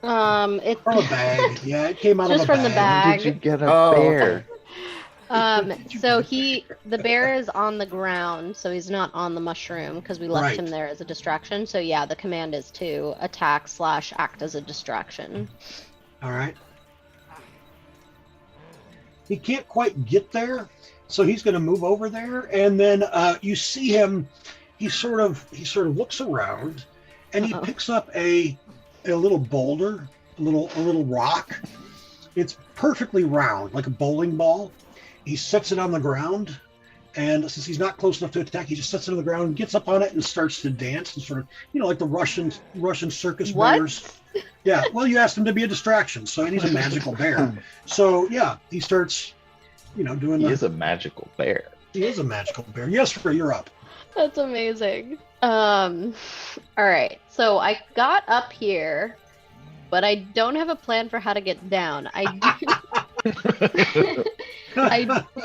It From a bag. Yeah, it came out Just of a from the bag. When did you bag. get a Oh, bear? So the bear is on the ground, so he's not on the mushroom because we left Right. him there as a distraction. So yeah, the command is to attack / act as a distraction. All right. He can't quite get there, so he's going to move over there, and then you see him. He sort of looks around, and he Uh-oh. picks up a little boulder, a little rock. It's perfectly round, like a bowling ball. He sets it on the ground, and since he's not close enough to attack, he just sets it on the ground, gets up on it, and starts to dance, and sort of, like the Russian circus What? bears. Yeah, well, you asked him to be a distraction, so and he's a magical bear. So yeah, he starts, doing He the. is a magical bear. He is a magical bear. Yes, you're up. That's amazing. All right. So I got up here, but I don't have a plan for how to get down. I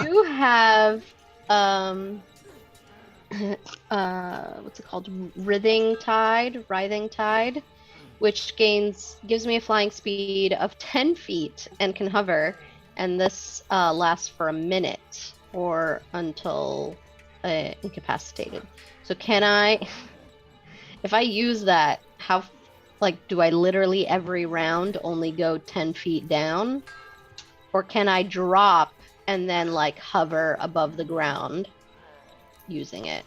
do have what's it called? Writhing Tide, which gives me a flying speed of 10 feet and can hover, and this lasts for a minute or until incapacitated. So can I, if I use that, do I literally every round only go 10 feet down? Or can I drop and then hover above the ground using it?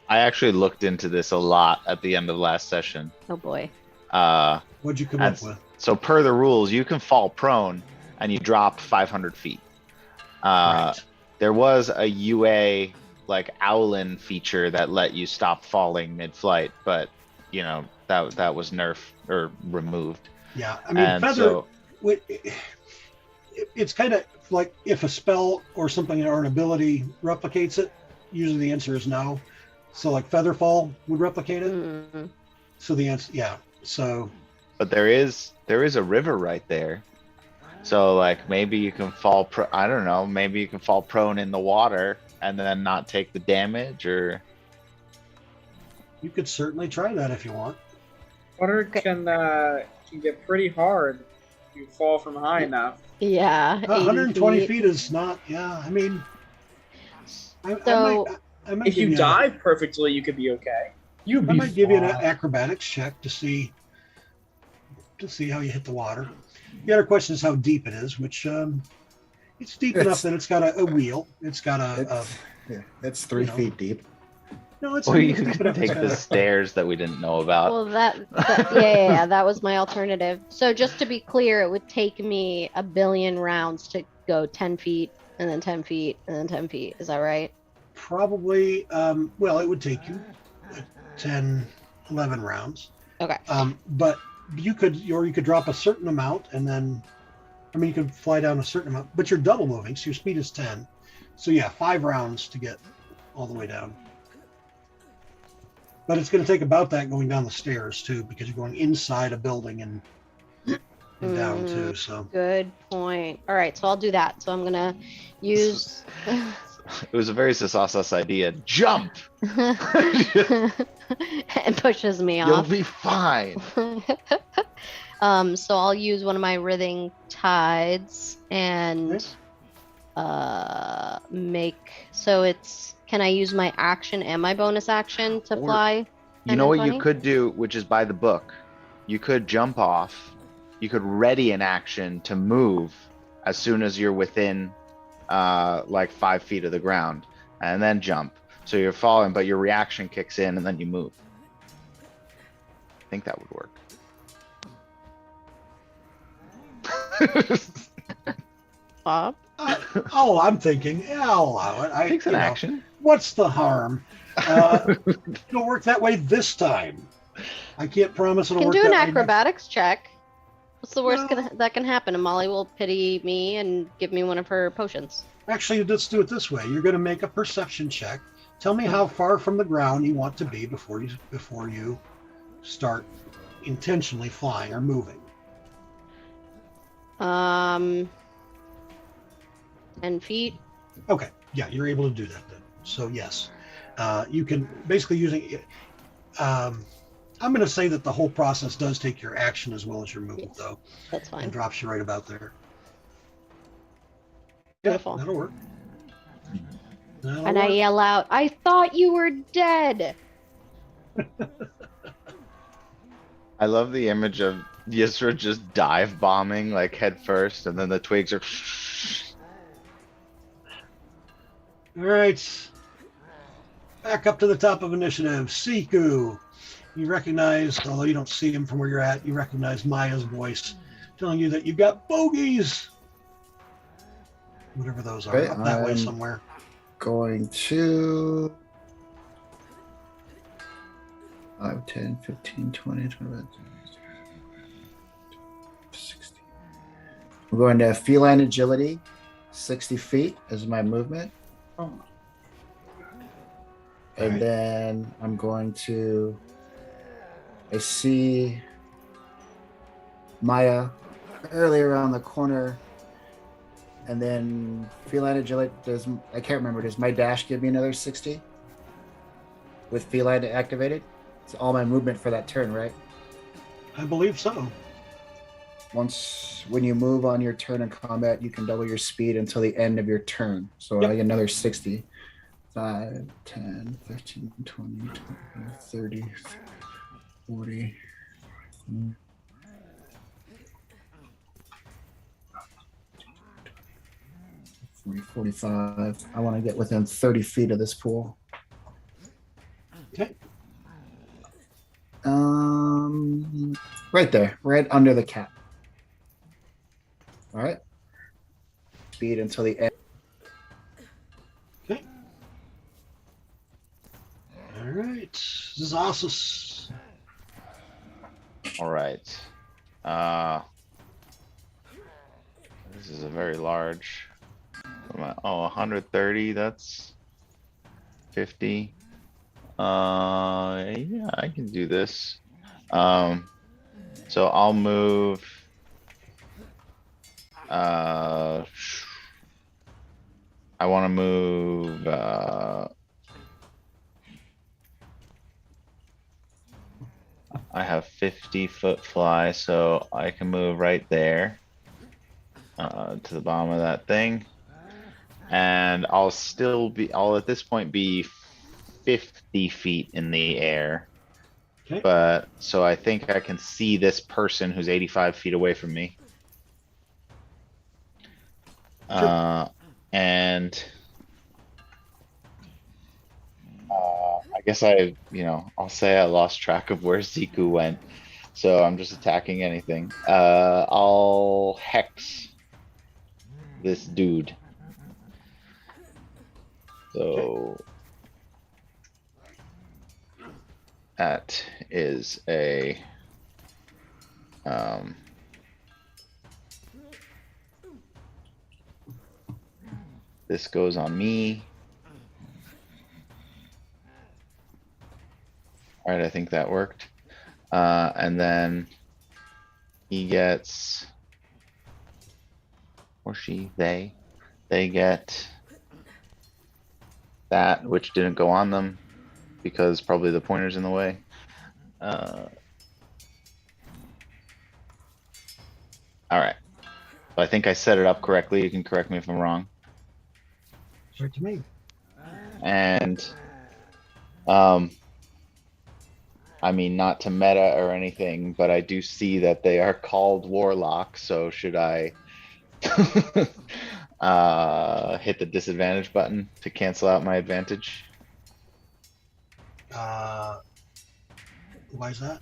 I actually looked into this a lot at the end of last session. Oh boy. What'd you come up with? So per the rules, you can fall prone and you drop 500 feet. Right. There was a UA Owlin feature that let you stop falling mid-flight, but that was nerfed or removed. Yeah, I mean, And feather. so, It's kind of like if a spell or something or an ability replicates it. Usually the answer is no. So like Featherfall would replicate it. Mm. So the answer, yeah. So but there is a river right there. So like maybe you can fall I don't know, maybe you can fall prone in the water and then not take the damage, or you could certainly try that if you want. Water can get pretty hard if you fall from high enough. Yeah. 80 120 feet is not. Yeah, I mean, So- I might If give you a- dive perfectly, you could be okay. You I might give you an acrobatics check to see how you hit the water. The other question is how deep it is, which it's deep enough that it's got a wheel. It's got It's 3 you know. feet deep. no. It's or you it's deep can enough. It's take got the stairs that we didn't know about. Well, yeah, that was my alternative. So just to be clear, it would take me 1 billion rounds to go 10 feet and then 10 feet and then 10 feet. Is that right? probably. Well, it would take you 10, 11 rounds. Okay. But you could drop a certain amount and then, I mean, you could fly down a certain amount, but you're double moving, so your speed is 10. So yeah, 5 rounds to get all the way down. But it's going to take about that going down the stairs too, because you're going inside a building and down too. So Good point. All right, so I'll do that. So I'm gonna use It was a very Sasasa's idea. Jump! and pushes me You'll off. be fine. So I'll use one of my writhing tides and make so it's can I use my action and my bonus action to Or- fly? You know what you 20? could do, which is by the book. You could jump off. You could ready an action to move as soon as you're within like 5 feet of the ground, and then jump. So you're falling, but your reaction kicks in, and then you move. I think that would work. Bob? I'm thinking, yeah, I'll allow it. Takes an action. What's the harm? It'll work that way this time. I can't promise it'll Can work do that an way next- acrobatics check. What's the worst No. that can happen? And Molly will pity me and give me one of her potions. Actually, let's do it this way. You're going to make a perception check. Tell me how far from the ground you want to be before you start intentionally flying or moving. 10 feet. Okay, yeah, you're able to do that then. So yes, you can basically using. I'm going to say that the whole process does take your action as well as your movement, Yes. though, That's fine. and drops you right about there. Beautiful. Yeah, that'll work. That'll And I work. yell out, I thought you were dead. I love the image of Yisra just dive bombing like head first, and then the twigs are. All right. Back up to the top of initiative. Siku. You recognize, although you don't see him from where you're at, you recognize Maya's voice telling you that you've got bogeys. Whatever those are, Okay, up that way I'm- somewhere. Going to 5, 10, 15, 20, 25, 60. I'm going to feline agility, 60 feet as my movement. Oh, And Alright. then I'm going to. I see Maya earlier around the corner. And then feline agility I can't remember. Does my dash give me another 60? With feline activated? It's all my movement for that turn, right? I believe so. When you move on your turn in combat, you can double your speed until the end of your turn. So Yep. I get another 60. 5, 10, 13, 20, 25, 30, 40. 40, 45. I want to get within 30 feet of this pool. Okay. Right there, right under the cap. All right. Speed until the end. Okay. All right. Zasus. All right. This is a very large. Oh, 130, that's 50. Yeah, I can do this. So I'll move. I want to move. I have 50-foot fly, so I can move right there to the bottom of that thing. And I'll at this point be 50 feet in the air. Okay. But so I think I can see this person who's 85 feet away from me. And I guess I'll say I lost track of where Ziku went. So I'm just attacking anything. I'll hex this dude. So that is a this goes on me. All right, I think that worked. And then he gets, or she, they get that, which didn't go on them because probably the pointer's in the way. All right. So I think I set it up correctly. You can correct me if I'm wrong. Right to me. And I mean, not to meta or anything, but I do see that they are called warlock. So should I hit the disadvantage button to cancel out my advantage? Why is that?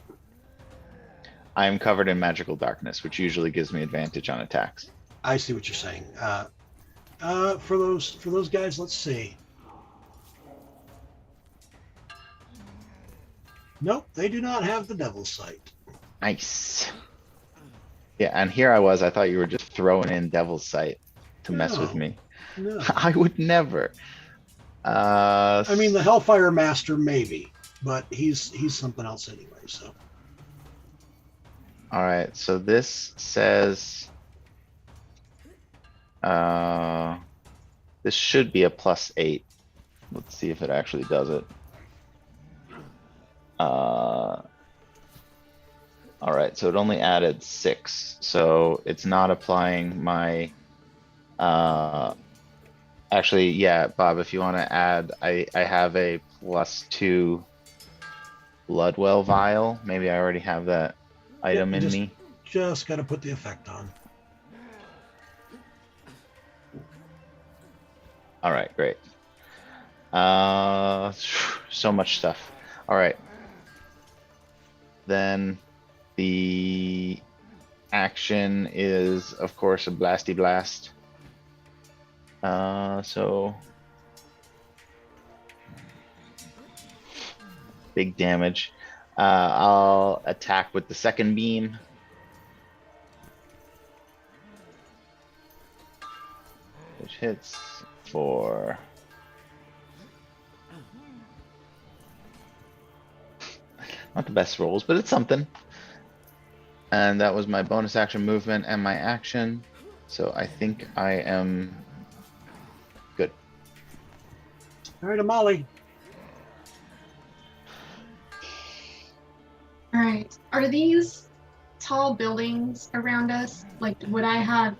I am covered in magical darkness, which usually gives me advantage on attacks. I see what you're saying. For those guys, let's see. Nope, they do not have the Devil's Sight. Nice. Yeah, and here I thought you were just throwing in Devil's Sight to mess with No. me. No. I would never. I mean, the Hellfire Master maybe, but he's something else anyway. So. All right, so this says this should be a +8. Let's see if it actually does it. All right, so it only added 6, so it's not applying my actually, yeah, Bob, if you want to add, I have a +2 Bloodwell vial. Maybe I already have that item in me. Just got to put the effect on. All right, great. So much stuff. All right. Then the action is, of course, a blasty blast. So big damage. I'll attack with the second beam. Which hits for not the best rolls, but it's something. And that was my bonus action movement and my action. So I think I am good. All right, Amali. All right. Are these tall buildings around us? Like, would I have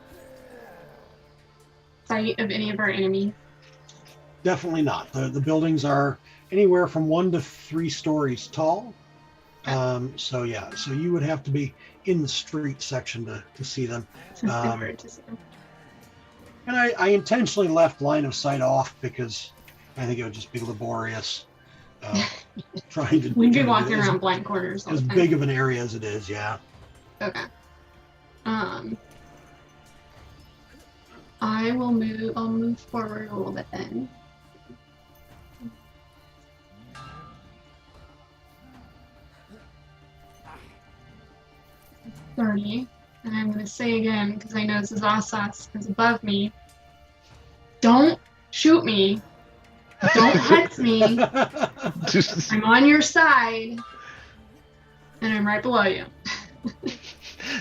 sight of any of our enemies? Definitely not. The buildings are anywhere from 1 to 3 stories tall. So yeah, so you would have to be in the street section to see them. And I intentionally left line of sight off because I think it would just be laborious trying to. We'd be walking around blank corners. As big of an area as it is, yeah. Okay. I'll move forward a little bit then. 30. And I'm going to say again, because I know Zazasas is above me. Don't shoot me. Don't hex me. I'm on your side. And I'm right below you.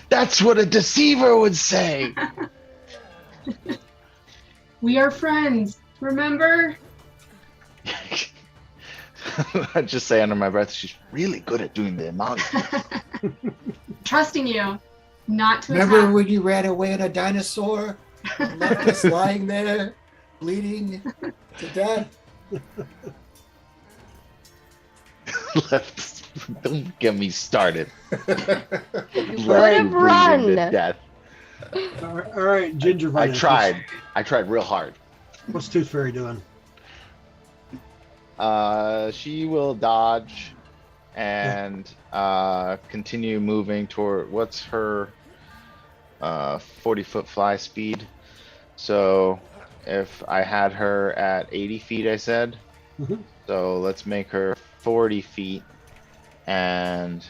That's what a deceiver would say. We are friends, remember? I just say under my breath, she's really good at doing the emojis. Trusting you, not to Remember attack. when you ran away on a dinosaur? Left us lying there, bleeding to death? Don't get me started. You Let would me have bleed him to run. death. All right, Ginger. I Bunny, tried. I tried real hard. What's Tooth Fairy doing? She will dodge and continue moving toward what's her 40-foot fly speed. So if I had her at 80 feet, I said. Mhm. So let's make her 40 feet and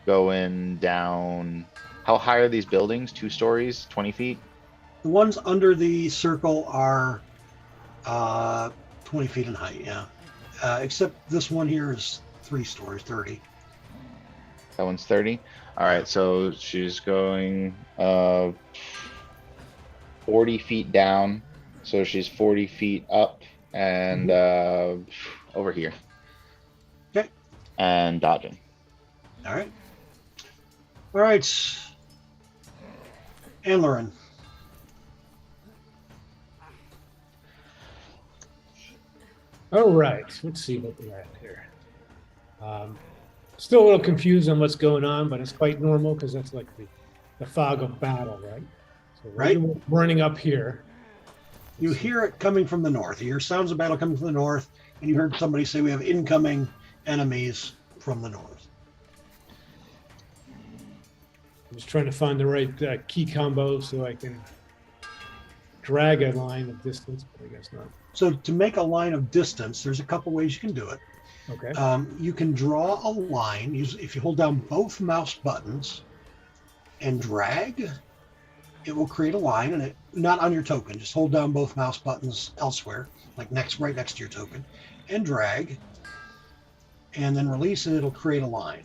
going down. How high are these buildings? 2 stories, 20 feet? The ones under the circle are 20 feet in height, yeah. Except this one here is 3 stories, 30. That one's 30. All right, so she's going 40 feet down. So she's 40 feet up and over here. Okay. And dodging. All right. All right. And Lauren. All right, let's see what we have here. Still a little confused on what's going on, but it's quite normal because that's like the fog of battle, right? So Right. we're running up here. You hear it coming from the north. You hear sounds of battle coming from the north, and you heard somebody say we have incoming enemies from the north. I'm just trying to find the right key combo so I can drag a line of distance, but I guess not. So to make a line of distance, there's a couple ways you can do it. Okay. You can draw a line. If you hold down both mouse buttons and drag, it will create a line, and it not on your token. Just hold down both mouse buttons elsewhere, like right next to your token, and drag, and then release, and it'll create a line.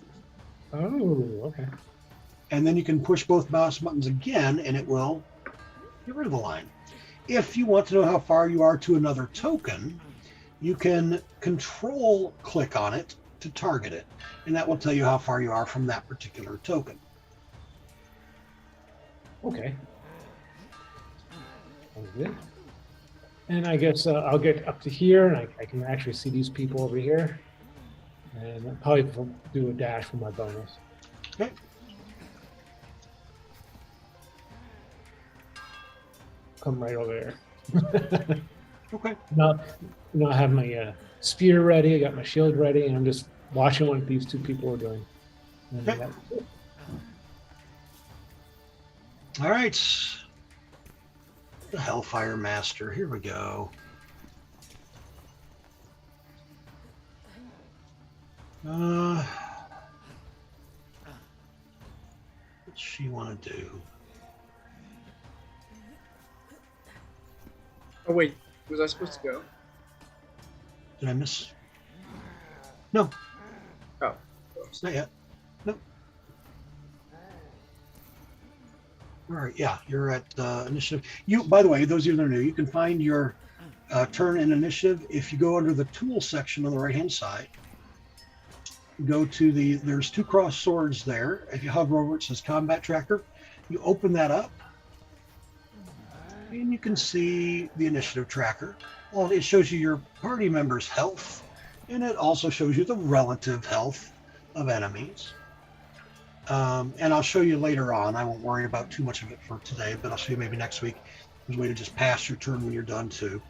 Oh, okay. And then you can push both mouse buttons again, and it will get rid of the line. If you want to know how far you are to another token, you can control click on it to target it, and that will tell you how far you are from that particular token. Okay. Sounds good. And I guess I'll get up to here, and I can actually see these people over here. And I'll probably do a dash for my bonus. Okay. Come right over there. Okay. Now I have my spear ready, I got my shield ready, and I'm just watching what these two people are doing. And Okay. that's it. All right. The Hellfire Master. Here we go. What's she want to do? Oh wait, was I supposed to go? Did I miss? No, Oh. not yet. Nope. All right, yeah, you're at initiative. By the way, those of you that are new, you can find your turn in initiative if you go under the tool section on the right-hand side. Go to there's 2 cross swords there. If you hover over it says Combat Tracker, you open that up, and you can see the initiative tracker. Well, it shows you your party members' health, and it also shows you the relative health of enemies. And I'll show you later on. I won't worry about too much of it for today, but I'll show you maybe next week. There's a way to just pass your turn when you're done too.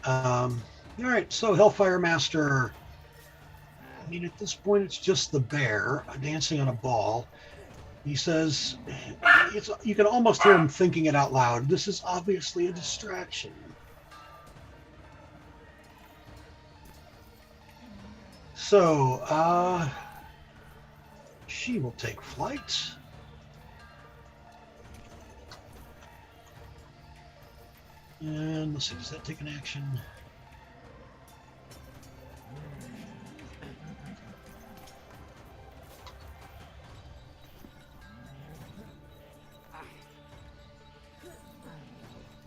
All right, so Hellfire Master. I mean, at this point, it's just the bear dancing on a ball. He says, you can almost hear him thinking it out loud. This is obviously a distraction. So, she will take flight. And let's see, does that take an action?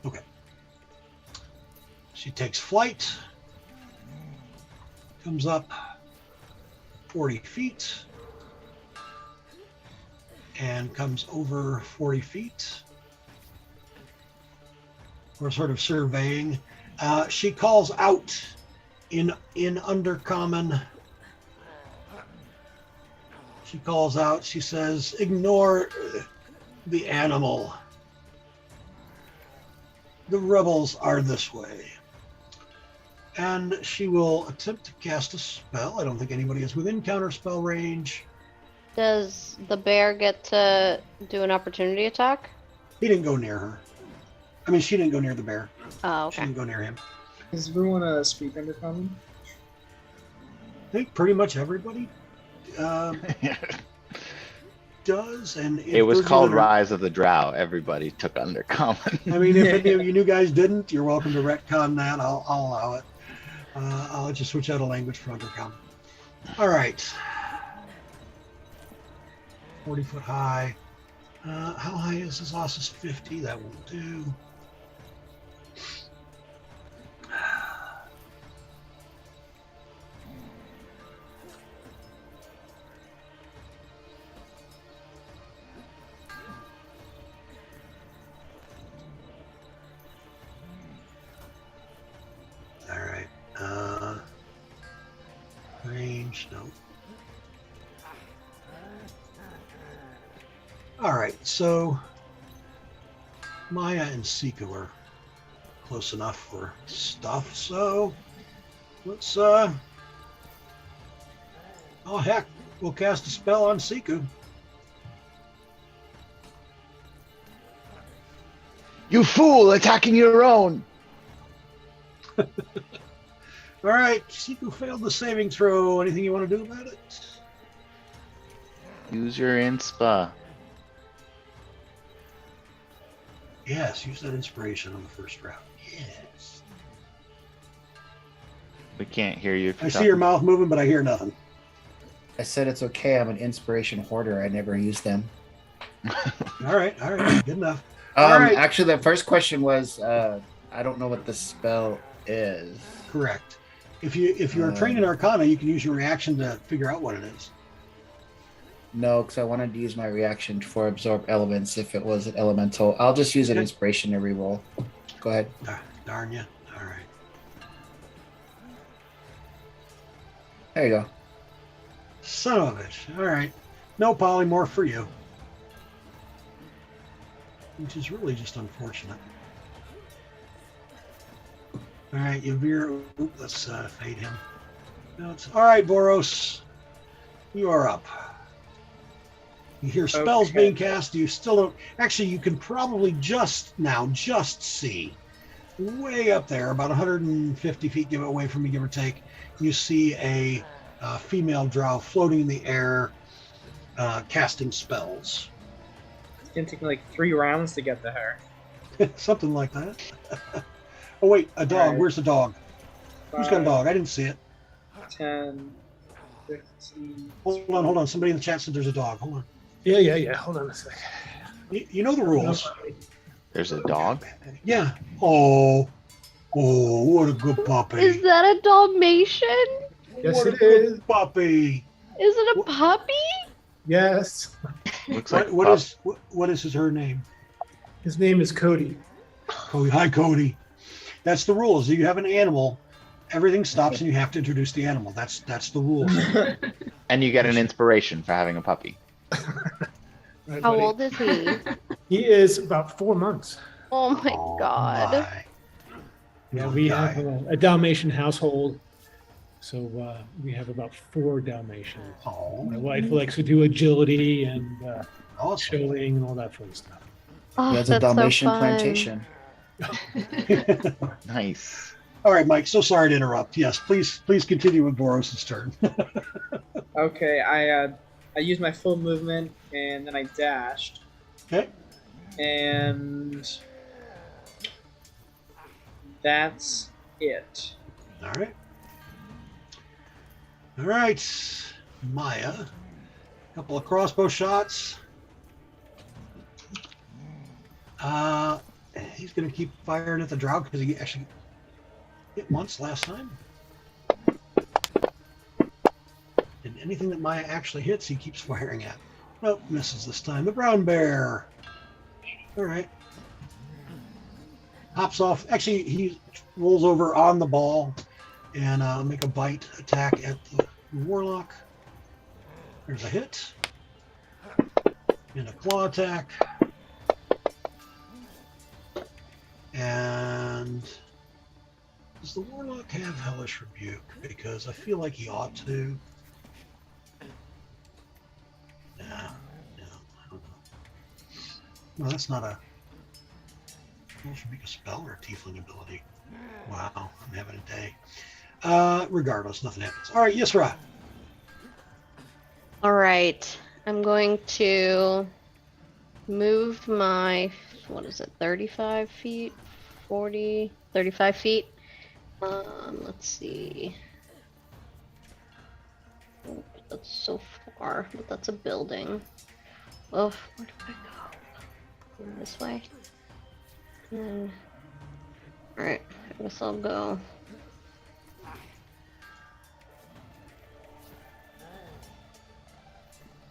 Okay. She takes flight, comes up 40 feet, and comes over 40 feet. We're sort of surveying. She calls out in Undercommon. She calls out, she says, ignore the animal. The rebels are this way. And she will attempt to cast a spell. I don't think anybody is within counter spell range. Does the bear get to do an opportunity attack? He didn't go near her. I mean, she didn't go near the bear. Oh, She okay. didn't go near him. Does everyone speak Undercommon? I think pretty much everybody does. And if It was those of you called that are- Rise of the Drow. Everybody took Undercommon. I mean, if any of you new guys didn't, you're welcome to retcon that. I'll allow it. I'll let you switch out a language for Undercommon. All right. 40 foot high. How high is this? Ossus 50. That won't do. All right. Range, no. All right, so Maya and Siku are close enough for stuff, so let's oh heck, we'll cast a spell on Siku. You fool, attacking your own. All right, Siku failed the saving throw. Anything you want to do about it? Use your inspa. Yes, use that inspiration on the first round. Yes. We can't hear you. If I you're see your talking. mouth moving, but I hear nothing. I said it's okay. I'm an inspiration hoarder. I never use them. All right, good enough. All right. Actually, the first question was, I don't know what the spell is. Correct. If you're trained in Arcana, you can use your reaction to figure out what it is. No, because I wanted to use my reaction for absorb elements if it was an elemental. I'll just use an Okay. inspiration to reroll. Go ahead. Darn you. All right. There you go. Son of a bitch. All right. No polymorph for you. Which is really just unfortunate. All right, you veer. Oop, let's fade him. No, it's all right, Boros. You are up. You hear spells Okay. being cast. You still don't. Actually, you can probably just see way up there, about 150 feet, give it away from me, give or take. You see a female drow floating in the air, casting spells. It's gonna take me like 3 rounds to get to her. Something like that. Oh wait, a dog. Alright. Where's the dog? Who's got a 5, dog? I didn't see it. 10, 15. Hold on. Somebody in the chat said there's a dog. Hold on. Yeah. Hold on a second. You know the rules. There's a dog. Yeah. Oh, what a good puppy. Is that a Dalmatian? Yes, What a it good is. puppy. Is it a puppy? Yes. Looks like What is her name? His name is Cody. Cody. Hi, Cody. That's the rules. You have an animal, everything stops, and you have to introduce the animal. That's the rules. And you get an inspiration for having a puppy. Right, How buddy? old is he? He is about 4 months. Oh my Oh, god. my. Yeah, we have a Dalmatian household, so we have about 4 Dalmatians. Oh, My wife likes to do agility and awesome. showing and all that fun stuff. Oh, That's a that's so Dalmatian fun. plantation. Nice. All right, Mike. So sorry to interrupt. Yes, please continue with Boros' turn. Okay, I used my full movement and then I dashed. Okay. And that's it. All right. All right, Maya. Couple of crossbow shots. He's going to keep firing at the Drow because he actually hit once last time. And anything that Maya actually hits, he keeps firing at. Nope, misses this time. The brown bear. All right. Hops off. Actually, he rolls over on the ball and make a bite attack at the warlock. There's a hit. And a claw attack. And does the warlock have Hellish Rebuke? Because I feel like he ought to. No, I don't know. No, that's not a. Hellish Rebuke a spell or a tiefling ability? Wow, I'm having a day. Regardless, nothing happens. All right, Yisra. All right. I'm going to move my, what is it, 35 feet? 40, 35 feet? Let's see. Oh, that's so far, but that's a building. Oh, where do I go? This way. Alright, I guess I'll go.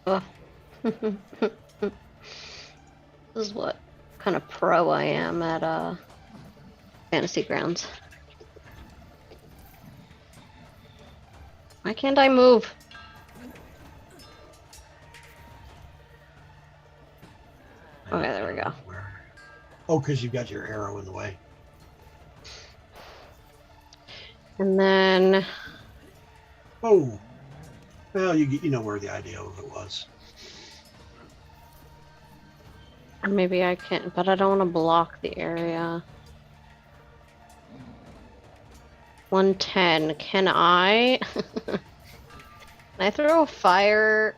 Oh. This is what kind of pro I am at Fantasy Grounds. Why can't I move? Okay, there we go. Oh, because you've got your arrow in the way. And then, Oh. Well, you know where the idea of it was. or maybe I can't, but I don't want to block the area. 110. Can I? Can I throw a fire?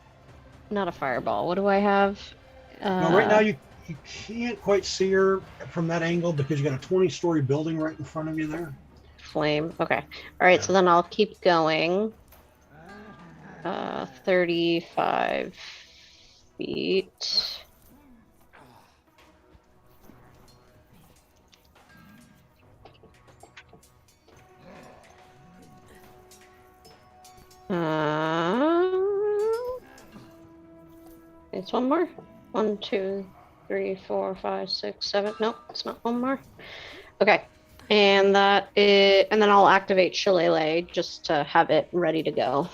Not a fireball. What do I have? Now, right now, you can't quite see her from that angle because you got a 20-story building right in front of you there. Flame. Okay. All right. So then I'll keep going. 35 feet. It's one more. 1, 2, 3, 4, 5, 6, 7. Nope, it's not one more. Okay. And that is, and then I'll activate Shillelagh just to have it ready to go.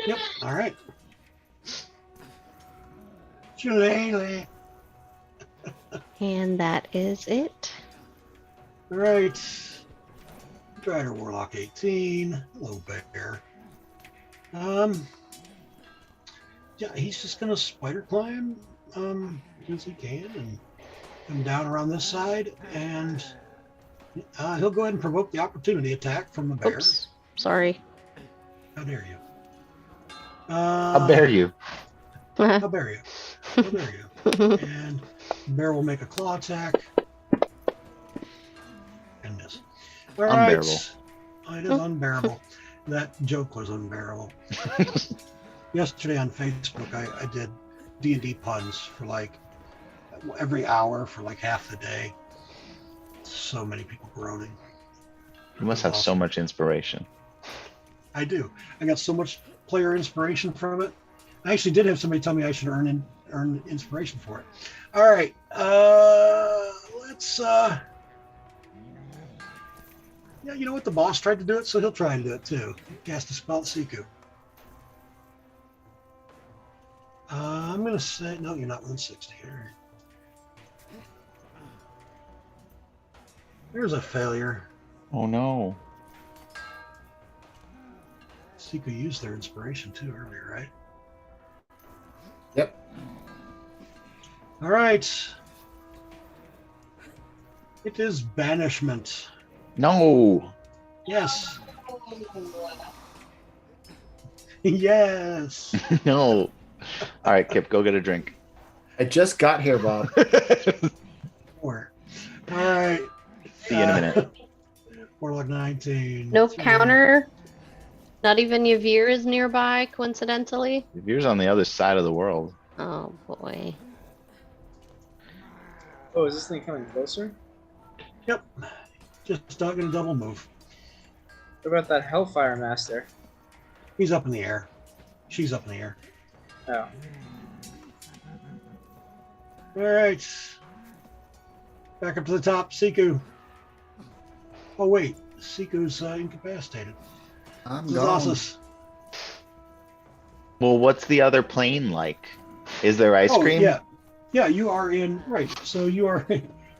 Yep. All right. Shillelagh. And that is it. All right. Drider Warlock 18. Hello, bear. Yeah, he's just gonna spider climb as he can and come down around this side, and he'll go ahead and provoke the opportunity attack from the bear. Oops. Sorry. How dare you? I'll bear you. How dare you? How dare you? And the bear will make a claw attack and miss. All right. Unbearable. Oh, it is unbearable. That joke was unbearable. Yesterday on Facebook, I did D&D puns for like every hour for like half the day. So many people groaning. You must have so much inspiration. I do. I got so much player inspiration from it. I actually did have somebody tell me I should earn inspiration for it. All right. Let's. Yeah, you know what? The boss tried to do it, so he'll try to do it too. Cast a spell at Siku. I'm gonna say no. You're not 160 here. There's a failure. Oh no. Siku used their inspiration too earlier, right? Yep. All right. It is banishment. No. Yes. Yes. No. All right, Kip, go get a drink. I just got here, Bob. All right. See you in a minute. Warlock 19. No three. counter. Not even Yavir is nearby, coincidentally. Yours on the other side of the world. Oh boy. Oh, is this thing coming closer? Yep. Just not gonna double move. What about that Hellfire Master? He's up in the air. She's up in the air. Oh. All right. Back up to the top, Siku. Oh wait, Siku's incapacitated. I'm gone. Zazasis. Well, what's the other plane like? Is there ice cream? Yeah, yeah. You are in right. So you are,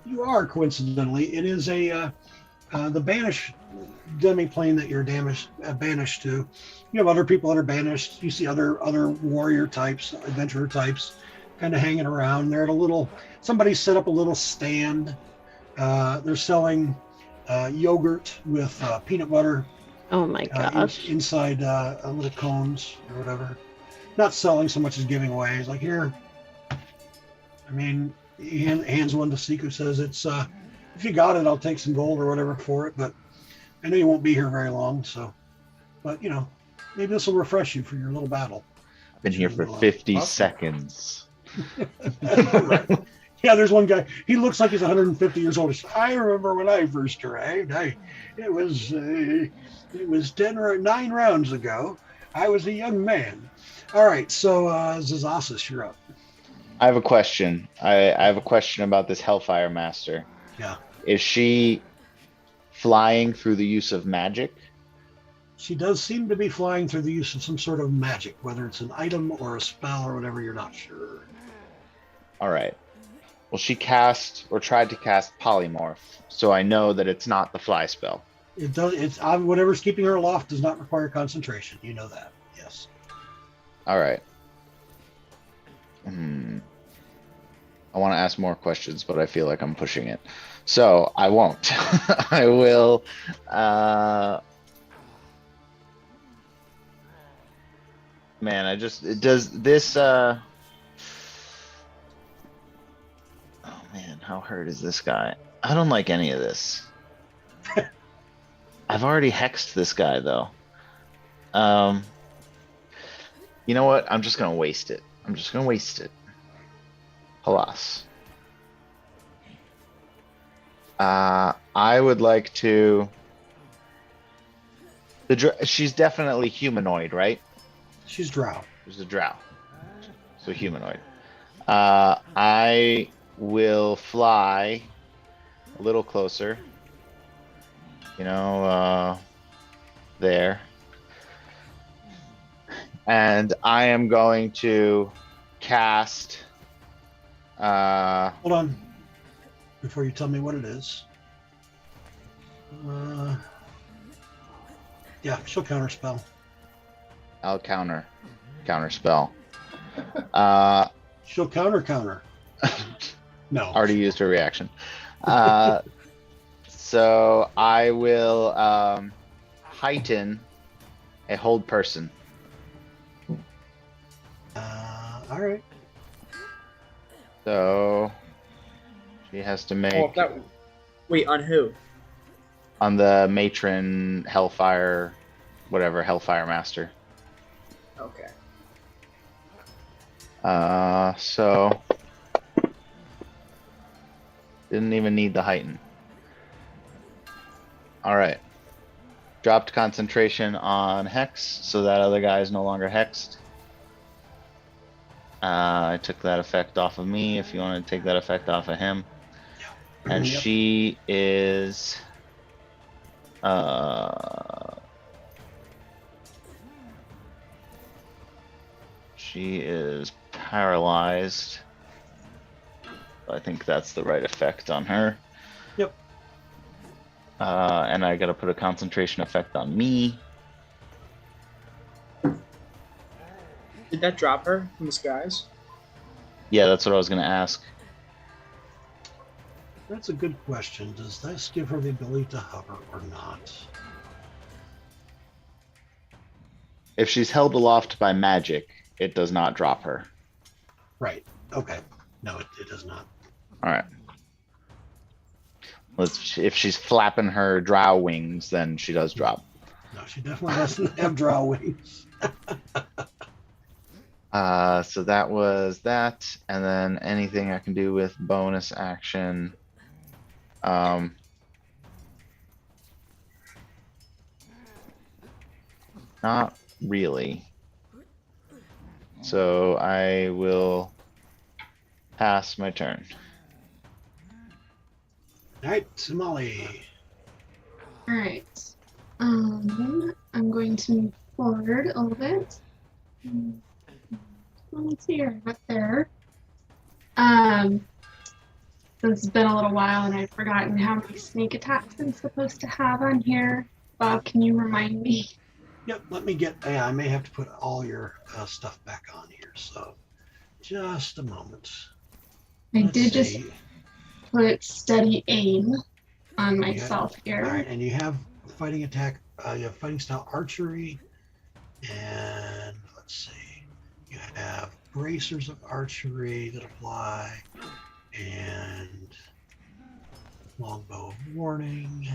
you are coincidentally. It is a the banish demi-plane that you're banished to. You have other people that are banished. You see other warrior types, adventurer types, kind of hanging around. They're at a little. Somebody set up a little stand. They're selling yogurt with peanut butter. Oh my gosh. Inside little cones or whatever. Not selling so much as giving away. He's like, here. I mean, he hands one to Siku, says, it's, if you got it, I'll take some gold or whatever for it, but I know you won't be here very long, so, but you know, maybe this will refresh you for your little battle. I've been here for 50 Awesome. seconds. Right. Yeah, there's one guy. He looks like he's 150 years old. He says, I remember when I first arrived. It was 9 rounds ago. I was a young man. All right, so Zazasis, you're up. I have a question. I have a question about this Hellfire Master. Yeah. Is she flying through the use of magic? She does seem to be flying through the use of some sort of magic, whether it's an item or a spell or whatever. You're not sure. All right. Well, she cast or tried to cast polymorph, so I know that it's not the fly spell. It does. It's whatever's keeping her aloft does not require concentration. You know that. Yes. All right. I want to ask more questions, but I feel like I'm pushing it. So I won't. I will. Man, it does this. Oh man, how hurt is this guy? I don't like any of this. I've already hexed this guy though. You know what? I'm just gonna waste it. Halas. I would like to. She's definitely humanoid, right? She's Drow. She's a Drow, so humanoid. I will fly a little closer. There. And I am going to cast. Hold on. Before you tell me what it is. Yeah, she'll counter spell. I'll counter spell. She'll counter. No. Already used her reaction. So I will heighten a hold person. All right. So she has to make Wait, on who? on the matron Hellfire, whatever, Hellfire Master. Okay. So didn't even need the heighten. All right. Dropped concentration on Hex, so that other guy is no longer hexed. I took that effect off of me, if you want to take that effect off of him. And Yep. she is paralyzed. I think that's the right effect on her. Yep. And I gotta put a concentration effect on me. Did that drop her from the skies? Yeah, that's what I was gonna ask. That's a good question. Does this give her the ability to hover or not? If she's held aloft by magic, it does not drop her. Right. Okay. No, it does not. All right. If she's flapping her drow wings, then she does drop. No, she definitely doesn't have drow wings. So that was that, and then anything I can do with bonus action. Not really. So I will pass my turn. All right, Somali. All right. I'm going to move forward a little bit. Let's see here, right there. So it's been a little while and I've forgotten how many sneak attacks I'm supposed to have on here. Bob, can you remind me? Yep, let me get, yeah, I may have to put all your stuff back on here, so just a moment. I Let's did just see. put steady aim on Yeah. myself here. All right, and you have fighting attack, you have fighting style archery, and let's see, you have bracers of archery that apply, and longbow of warning,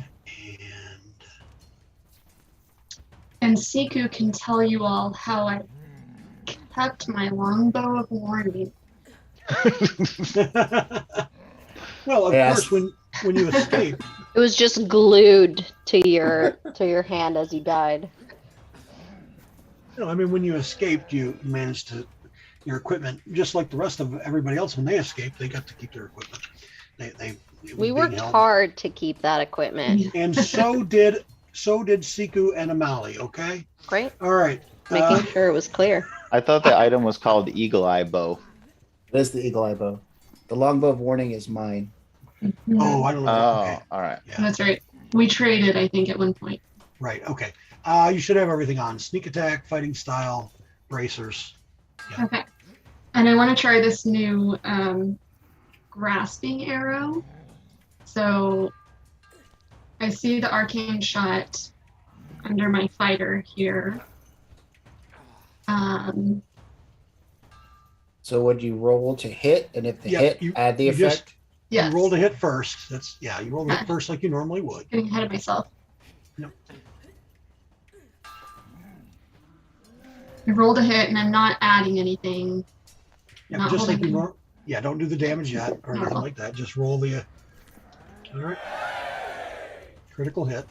And Siku can tell you all how I kept my longbow of warning. well, of Yes. course, when you escape, It was just glued to your hand as you died. you know, I mean, when you escaped, you managed to your equipment, just like the rest of everybody else. When they escaped, they got to keep their equipment. It was We being worked held. hard to keep that equipment. And so did Siku and Amali. Okay. Great. All right. Making sure it was clear. I thought the item was called Eagle Eye Bow. It is the eagle eye bow. The longbow of warning is mine. Oh, I don't know. Oh, Okay. all right. Yeah. That's right. We traded, I think, at one point. Right. Okay. You should have everything on: sneak attack, fighting style, bracers. Yeah. Okay. And I want to try this new grasping arrow. So I see the Arcane Shot under my fighter here. So would you roll to hit, and if the Yeah, hit, you- add the you effect? just- Yes. You roll to hit first. That's you roll to hit first like you normally would. Getting ahead of myself. Yep. I rolled a hit and I'm not adding anything. Yeah, Not just like holding you it. norm. Yeah, don't do the damage yet or anything No. like that. Just roll the. All right. Critical hit.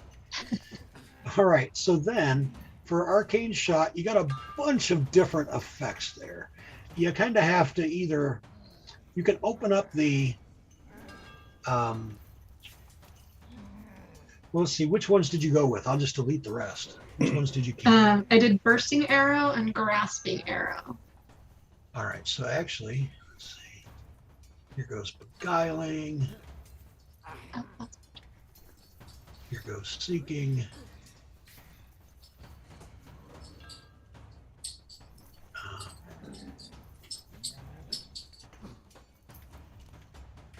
All right. So then, for Arcane Shot, you got a bunch of different effects there. You kind of have to either. You can open up the. Well, let's see. Which ones did you go with? I'll just delete the rest. Which ones did you keep? I did bursting arrow and grasping arrow. All right, so actually, let's see. Here goes beguiling. Here goes seeking.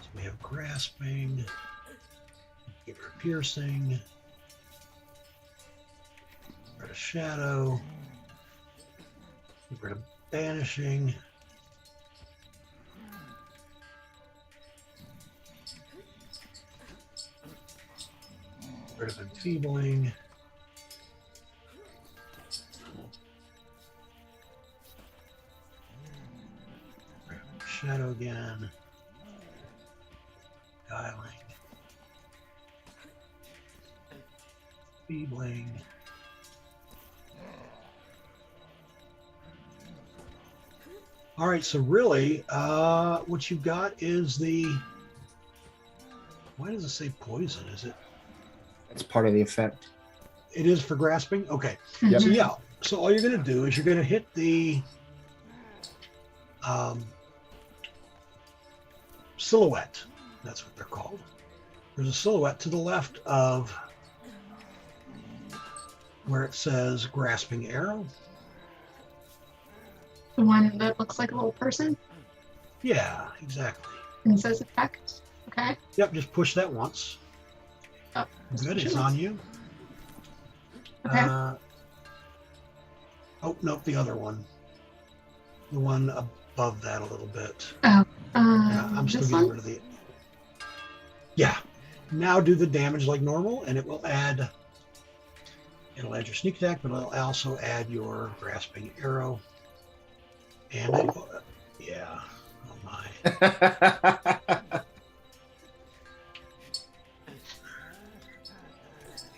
So we have grasping. Get rid of piercing. Get rid of shadow. Get rid of banishing. Get rid of enfeebling. Shadow again. Dialing. Feebling. All right, so really, what you've got is the. Why does it say poison? Is it? That's part of the effect. It is for grasping. Okay. Yep. So yeah. So all you're going to do is you're going to hit the silhouette. That's what they're called. There's a silhouette to the left of where it says grasping arrow. The one that looks like a little person Yeah, exactly. and says effect. Okay. Yep, just push that once. Oh, Good, it's on you. Okay. Oh, nope, the other one. The one above that a little bit. Oh, Yeah, I'm still this getting one? rid of the. Yeah, now do the damage like normal, and it'll add your sneak attack, but it'll also add your grasping arrow. And yeah, oh my.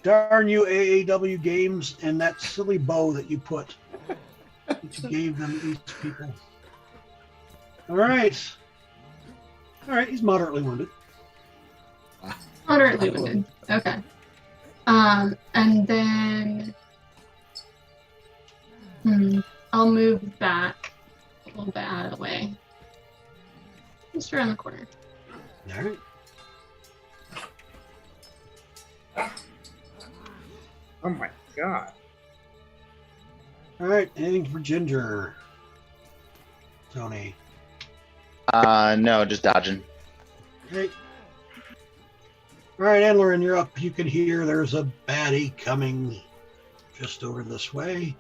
Darn you, AAW games, and that silly bow that you put, that you gave them, these people. All right. All right, he's moderately wounded. Moderately wounded. Okay. And then I'll move back a little bit out of the way. Just around the corner. All right. Oh my god. All right, anything for Ginger? Tony. No, just dodging. Okay. All right, Endlerin, you're up. You can hear there's a baddie coming just over this way.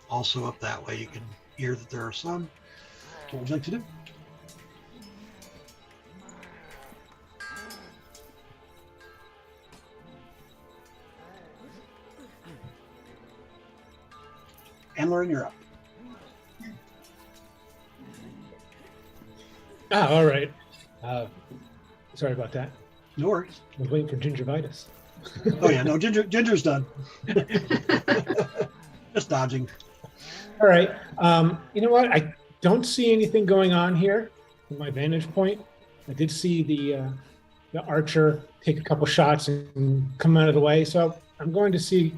Also up that way, you can hear that there are some. What would you like to do? Endlerin, you're up. Ah, all right. Sorry about that. No worries. I was waiting for gingivitis. Oh yeah, no, Ginger's done. Just dodging. All right. You know what? I don't see anything going on here from my vantage point. I did see the archer take a couple shots and come out of the way. So I'm going to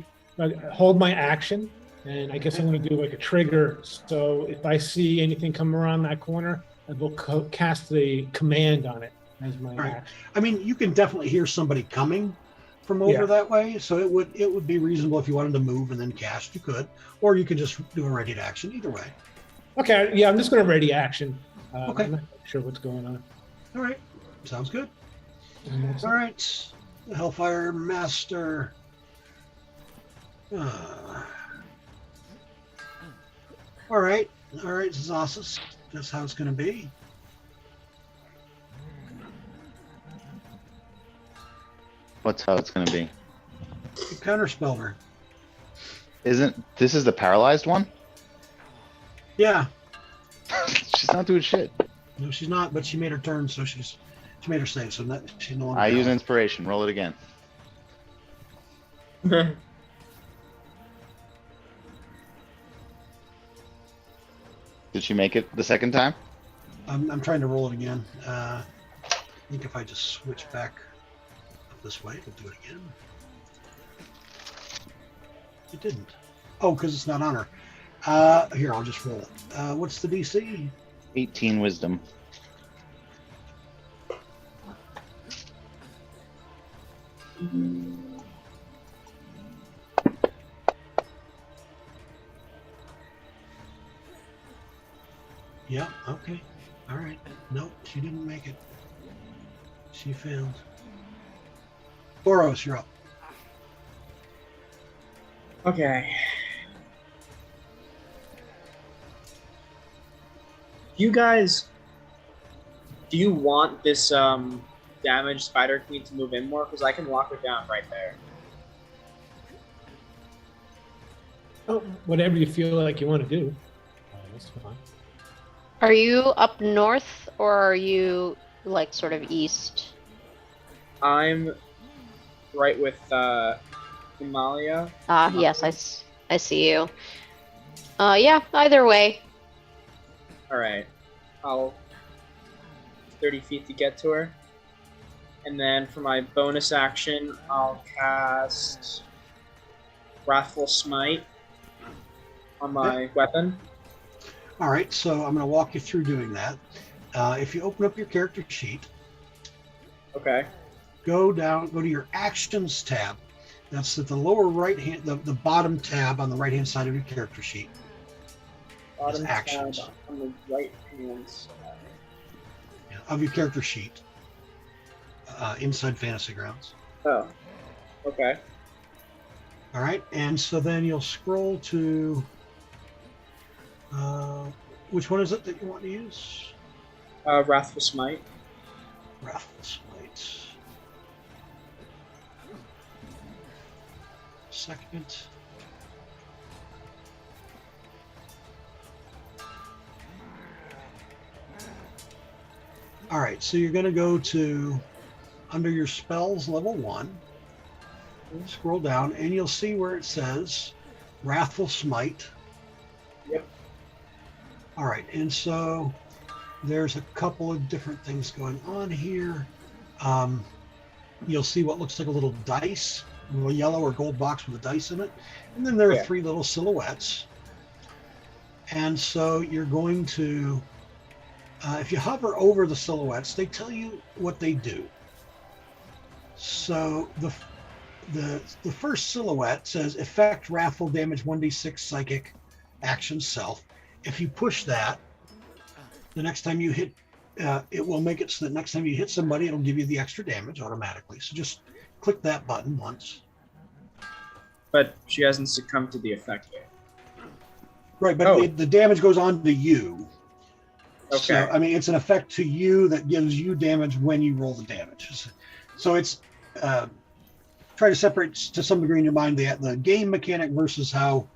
hold my action, and I guess I'm going to do like a trigger. So if I see anything come around that corner, I will cast the command on it as my Right. action. I mean, you can definitely hear somebody coming from over Yeah. that way, so it would be reasonable if you wanted to move and then cast. You could, or you could just do a ready to action. Either way. Okay. Yeah, I'm just going to ready action. Okay. I'm not sure what's going on. All right, sounds good. And that's All right, the Hellfire Master. All right, Zasus. That's how it's going to be. What's how it's gonna be? You counterspell her. Isn't this is the paralyzed one? Yeah. She's not doing shit. No, she's not. But she made her turn, so she made her save. So she's no longer. I use paralyzed. inspiration. Roll it again. Did she make it the second time? I'm trying to roll it again. I think if I just switch back up this way, it'll do it again. It didn't. Oh, because it's not on her. Here, I'll just roll it. What's the DC? 18 wisdom. Yeah, okay. All right. Nope, she didn't make it. She failed. Boros, you're up. Okay. You guys, do you want this damaged Spider Queen to move in more? Because I can lock her down right there. Oh, whatever you feel like you want to do. That's fine. Are you up north or are you like sort of east? I'm right with Himalaya. Yes, I see you. Yeah, either way. All right. I'll 30 feet to get to her. And then for my bonus action, I'll cast Wrathful Smite on my weapon. All right, so I'm going to walk you through doing that. If you open up your character sheet, Okay. go to your actions tab. That's at the lower right hand, the bottom tab on the right hand side of your character sheet. Bottom tab actions. on the right hand side. Of your character sheet inside Fantasy Grounds. Oh. Okay. All right, and so then you'll scroll to which one is it that you want to use? Wrathful Smite. Wrathful Smite. right. Second. All right, so you're going to go to under your spells level 1. Scroll down and you'll see where it says Wrathful Smite. Yep. All right, and so there's a couple of different things going on here. You'll see what looks like a little dice, a little yellow or gold box with a dice in it. And then there are 3 little silhouettes. And so you're going to, if you hover over the silhouettes, they tell you what they do. So the first silhouette says effect wrathful damage 1d6 psychic action self. If you push that, the next time you hit, it will make it so that next time you hit somebody, it'll give you the extra damage automatically. So just click that button once. But she hasn't succumbed to the effect yet. Right, but the damage goes on to you. Okay. So, I mean, it's an effect to you that gives you damage when you roll the damage. So it's try to separate to some degree in your mind the game mechanic versus how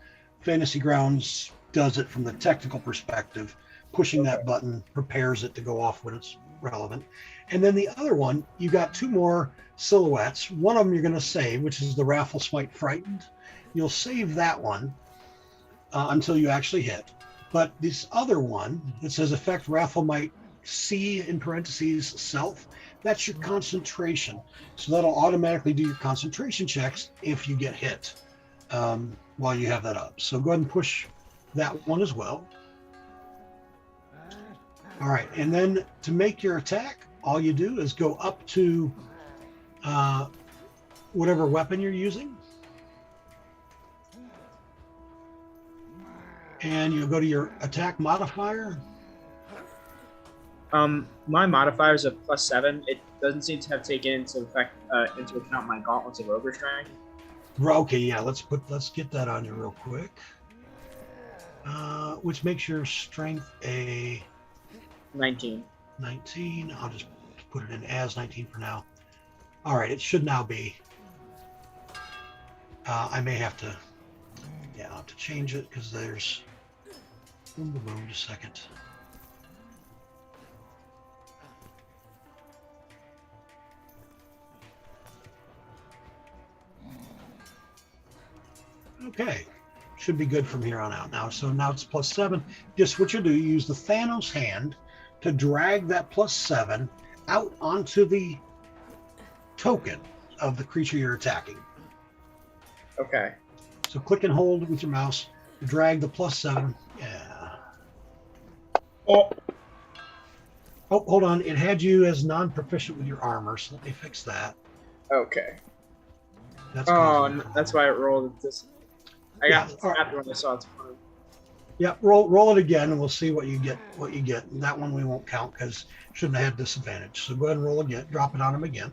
Fantasy Grounds does it from the technical perspective. Pushing that button prepares it to go off when it's relevant. And then the other one, you got 2 more silhouettes. One of them you're going to save, which is the Wrathful Smite Frightened. You'll save that one until you actually hit. But this other one that says effect Wrathful Might C in parentheses self, that's your concentration. So that'll automatically do your concentration checks if you get hit while you have that up. So go ahead and push that one as well. All right, and then to make your attack, all you do is go up to whatever weapon you're using. And you'll go to your attack modifier. My modifier is a +7. It doesn't seem to have taken into account my gauntlets of ogre strength. Okay, yeah, let's get that on you real quick. Which makes your strength a 19. 19. I'll just put it in as 19 for now. All right, it should now be. I may have to. Yeah, I'll have to change it because there's. Boom, boom, boom, just a second. Okay, should be good from here on out now. So now it's +7. Just what you do, you use the Thanos hand to drag that +7 out onto the token of the creature you're attacking. Okay. So click and hold with your mouse to drag the +7. Yeah. Oh. Oh, hold on. It had you as non-proficient with your armor, so let me fix that. Okay. That's that's why it rolled this. I got all right. after when I saw it's fine. Yeah, roll it again, and we'll see what you get. That one we won't count because shouldn't have had disadvantage. So go ahead and roll again. Drop it on him again.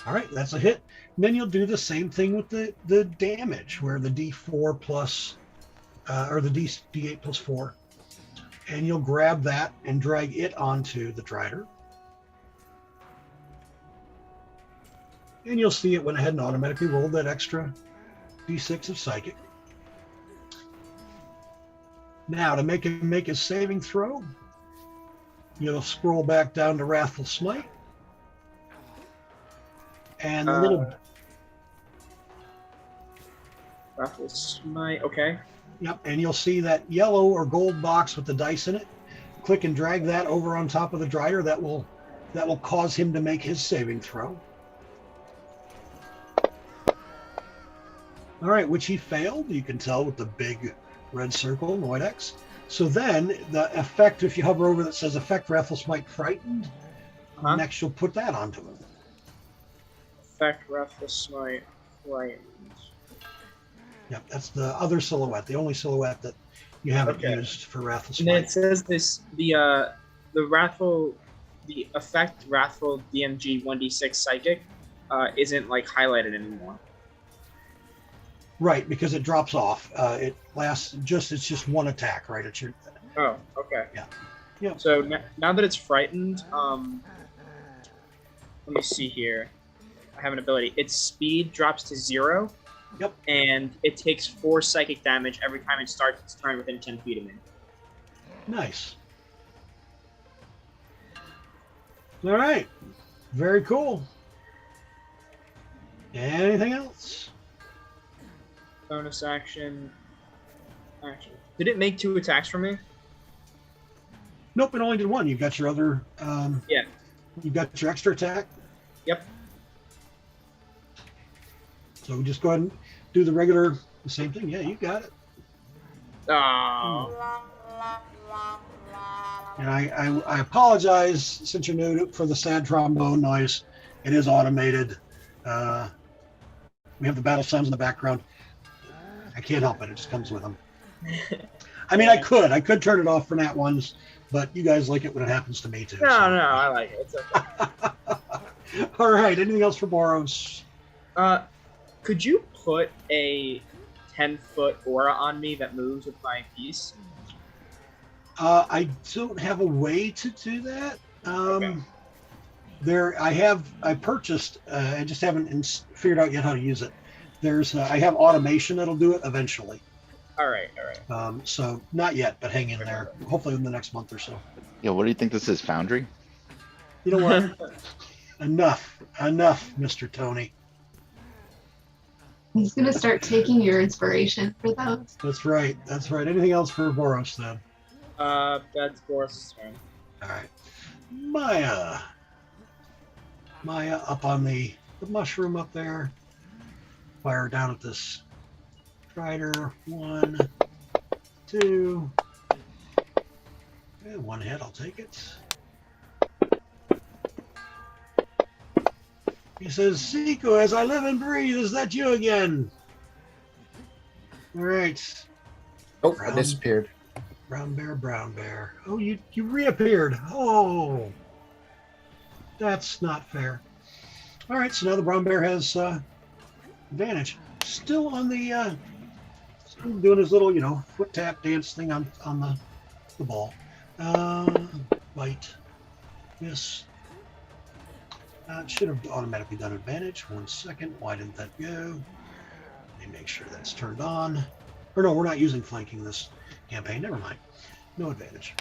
All right, that's a hit. And then you'll do the same thing with the damage, where the D4 plus, or the D8 plus 4, and you'll grab that and drag it onto the Drider. And you'll see it went ahead and automatically rolled that extra D6 of Psychic. Now, to make him make his saving throw, you'll scroll back down to Wrathful Smite. And the little... Wrathful Smite, okay. Yep, and you'll see that yellow or gold box with the dice in it. Click and drag that over on top of the Drider. That will cause him to make his saving throw. All right, which he failed. You can tell with the big red circle, Noidex. So then the effect, if you hover over that says effect Wrathful Smite Frightened, next you'll put that onto him. Effect Wrathful Smite Frightened. Yep, that's the other silhouette, the only silhouette that you haven't used for Wrathful Smite. And then it says this the effect Wrathful DMG 1d6 Psychic isn't like highlighted anymore. Right, because it drops off. It lasts it's just one attack, right? It's your. Oh, okay. Yeah. Yeah. So now that it's frightened, let me see here. I have an ability. Its speed drops to 0. Yep. And it takes 4 psychic damage every time it starts its turn within 10 feet of me. Nice. All right. Very cool. Anything else? Bonus action. Action. Did it make 2 attacks for me? Nope, it only did one. You've got your other. Yeah. You've got your extra attack. Yep. So we just go ahead and do the regular, the same thing. Yeah, you got it. Oh. And I apologize since you're new for the sad trombone noise. It is automated. We have the battle sounds in the background. I can't help it. It just comes with them. I mean, I could turn it off for nat ones, but you guys like it when it happens to me too. No, so. I like it. It's okay. All right. Anything else for Boros? Could you put a 10-foot aura on me that moves with my piece? I don't have a way to do that. Okay. I purchased. I just haven't figured out yet how to use it. I have automation that'll do it eventually. All right. So not yet, but hang in there. Hopefully in the next month or so. Yeah, what do you think this is, Foundry? You know what? Enough, Mr. Tony. He's gonna start taking your inspiration for those. That's right. Anything else for Boros then? That's Boris' turn. All right. Maya up on the mushroom up there. Fire down at this Strider. 1, 2. And 1 hit, I'll take it. He says, Seiko, as I live and breathe, is that you again? All right. Oh, I disappeared. Brown bear. Oh, you reappeared. Oh, that's not fair. All right, so now the brown bear has advantage. Still on the, still doing his little, foot tap dance thing on the ball. Bite. Miss. It should have automatically done advantage. 1 second. Why didn't that go? Let me make sure that's turned on. Or no, we're not using flanking this campaign. Never mind. No advantage.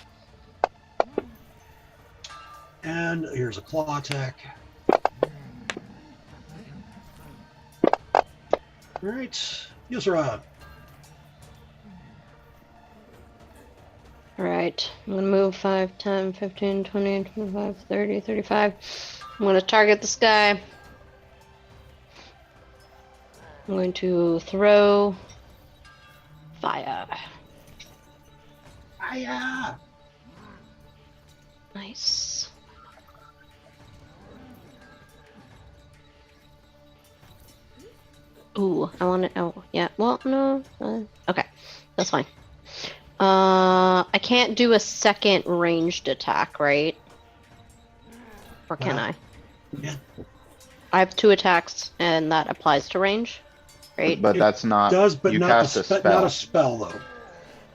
And here's a claw attack. All right. Yusra. All right, I'm gonna move 5, 10, 15, 20, 25, 30, 35. I'm gonna target this guy. I'm going to throw fire. Fire! Nice. Ooh, I want to. Oh, yeah. Well, no. Okay, that's fine. I can't do a second ranged attack, right? Or can I? Yeah. I have 2 attacks, and that applies to range, right? But that's not. Does, but you not cast a a spell. not a spell though.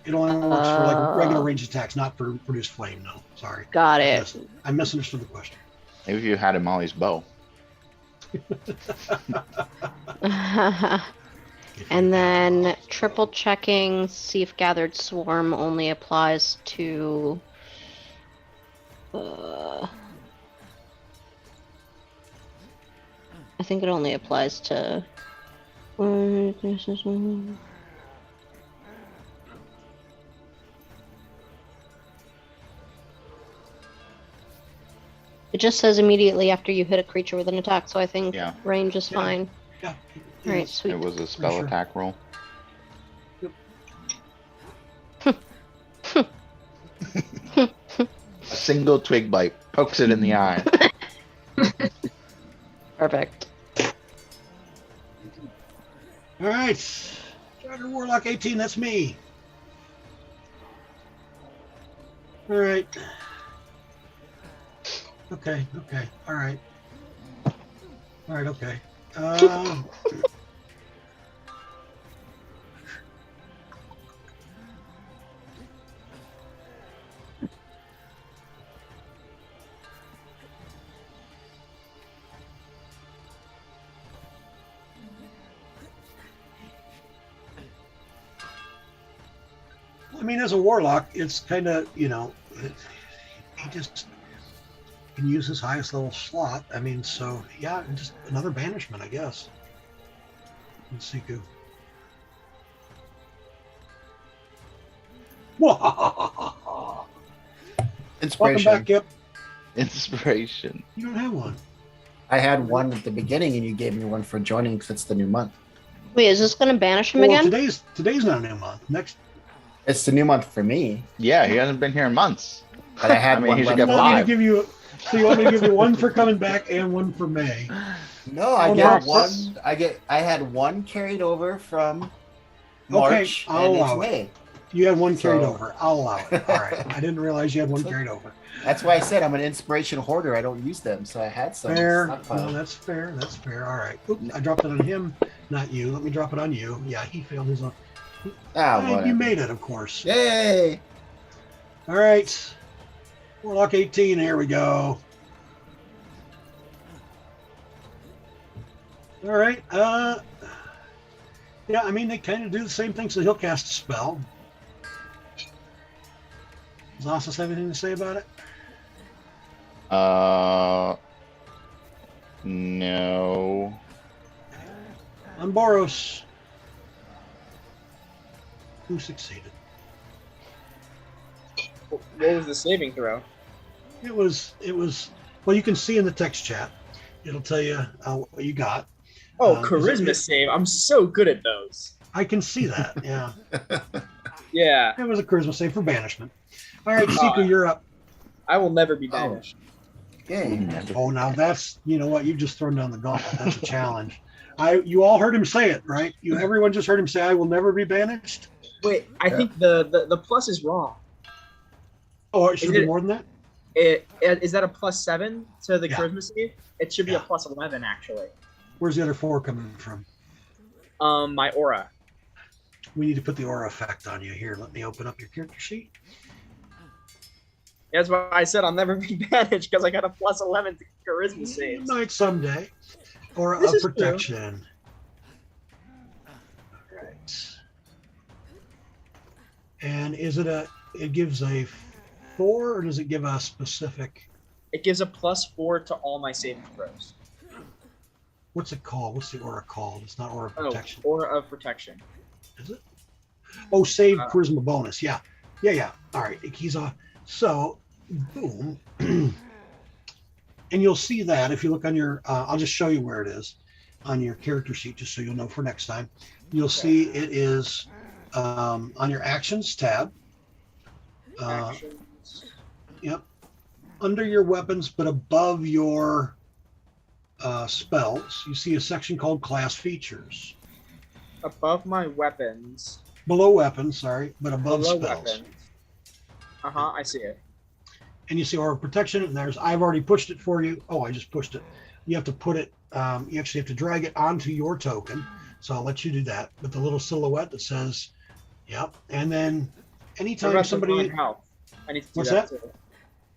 It only works for like regular ranged attacks, not for produce flame. No, sorry. Got it. I misunderstood the question. Maybe if you had him Molly's bow. And then triple checking, see if Gathered Swarm only applies to. I think it only applies to. It just says immediately after you hit a creature with an attack, so I think Yeah. range is Yeah. fine. Yeah. Alright, sweet. It was a spell sure. attack roll. A single twig bite pokes it in the eye. Perfect. All right. Strider Warlock 18, that's me. All right. Okay. All right. Okay. I mean, as a warlock, it's kind of, he just can use his highest level slot. I mean, so yeah, just another banishment, I guess. Let's see, Siku. Welcome Inspiration. back, Kip. Inspiration. You don't have one. I had one at the beginning, and you gave me one for joining because it's the new month. Wait, is this gonna banish him Well, again? today's not a new month. Next, It's the new month for me, Yeah, he hasn't been here in months. but I had I mean, one he should left get you want me to five. give you. So you want me to give you one for coming back and one for May? No, I Oh, get no. one. I had one carried over from Okay, March, I'll and it's allow it. May. You had one carried So- over. I'll allow it. All right. I didn't realize you had one carried over. That's why I said I'm an inspiration hoarder. I don't use them, so I had some. Fair. No, stockpiled. that's fair. That's fair. All right. Oop, I dropped it on him, not you. Let me drop it on you. Yeah, he failed his own. Ah, Hey, whatever. you made it, of course. Yay! All right. Warlock 18. Here we go. All right. Yeah, I mean, they kind of do the same thing, so he'll cast a spell. Does Ossus have anything to say about it? No. On Boros. Who succeeded? What was the saving throw? It was, well, you can see in the text chat. It'll tell you what you got. Oh, Is charisma it- save. I'm so good at those. I can see that, yeah. Yeah, It was a charisma save for banishment. All right, Siku, you're up. I will never be banished. Yay! Oh, now that's, you know what, you've just thrown down the gauntlet. That's a challenge. You all heard him say it, right? Everyone just heard him say, I will never be banished? Wait, I Yeah. think the plus is wrong. Oh, it should Is be it- more than that? Is that a +7 to the Yeah. charisma save? It should be Yeah. a +11 actually. Where's the other 4 coming from? My aura. We need to put the aura effect on you. Here, let me open up your character sheet. That's why I said I'll never be banished because I got a +11 to charisma You saves. might someday. Aura This of is true. protection. All right. And it gives a 4, or does it give a specific, It gives a +4 to all my saving throws. what's it called? What's the aura called? It's not aura of Oh, protection. aura of protection. Is it? Oh, save Uh, charisma bonus. Yeah. Yeah. All right. He's off. So, boom. And you'll see that if you look on your, I'll just show you where it is on your character sheet, just so you'll know for next time. You'll see it is on your actions tab. Actions. Yep. Under your weapons, but above your spells, you see a section called class features. Above my weapons. Below weapons, sorry, but above Below spells. weapons. Uh-huh, I see it. And you see aura of protection, and I've already pushed it for you. Oh, I just pushed it. You have to put it, you actually have to drag it onto your token. So I'll let you do that with the little silhouette that says, yep. And then What anytime about somebody, divine health? I need to do What's that, that? too.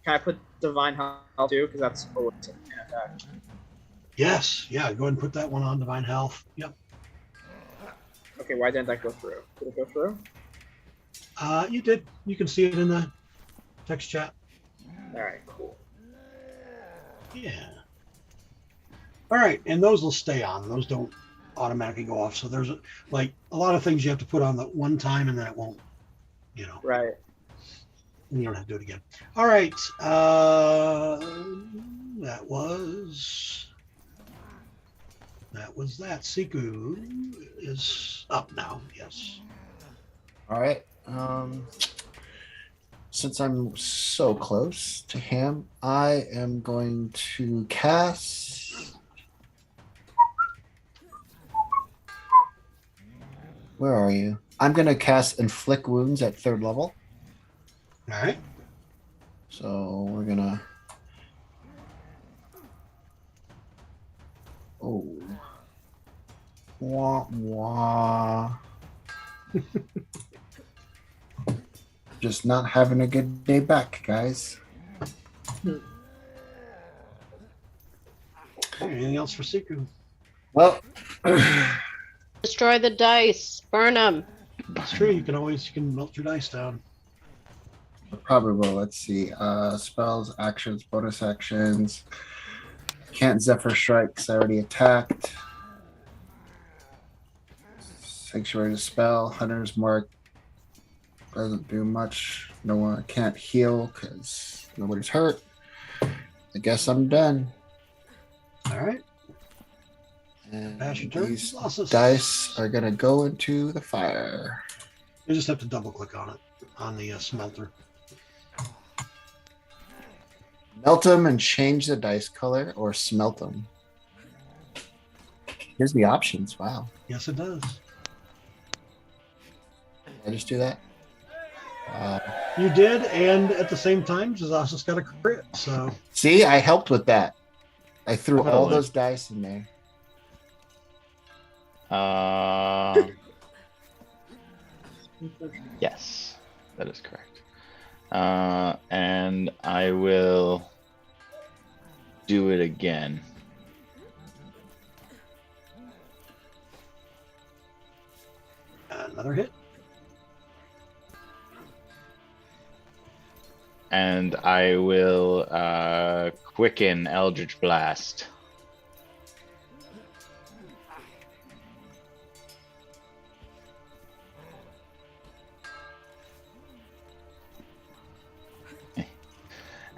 Can I put divine health too? Because that's always an effect. yes, yeah, go ahead and put that one on divine health. Yep. Okay, why didn't that go through? Did it go through? You did. You can see it in the text chat. All right, cool. Yeah. All right, and those will stay on. Those don't automatically go off. So there's like a lot of things you have to put on the one time, and then it won't, Right. and you don't have to do it again. All right. That was that. Siku is up now. Yes. All right. Since I'm so close to him, I am going to cast. Where are you? I'm going to cast Inflict Wounds at 3rd level. All right. So we're going to. Oh. Wah, wah. Just not having a good day back, guys. Okay, anything else for Siku? Well, Destroy the dice. Burn them. It's true. You can melt your dice down. I probably will. Let's see. Spells, actions, bonus actions. Can't Zephyr Strike because I already attacked. Sanctuary Dispel, Hunter's Mark doesn't do much. No one can't heal because nobody's hurt. I guess I'm done. All right. And Pass your turn. these Losses. dice are gonna go into the fire. You just have to double click on it on the smelter. Melt them and change the dice color, or smelt them. Here's the options. Wow. Yes, it does. Did I just do that? You did, and at the same time, Zazasa's got a crit. So See, I helped with that. I threw all Totally. those dice in there. Yes, that is correct. And I will do it again. another hit. And I will quicken Eldritch Blast.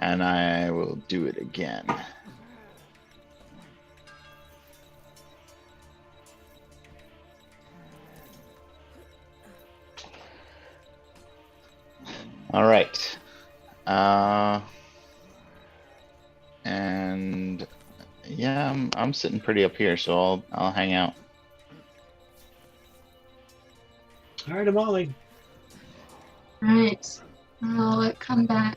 And I will do it again. All right. And yeah, I'm sitting pretty up here, so I'll hang out. All right, Amali. Right. I'll come back.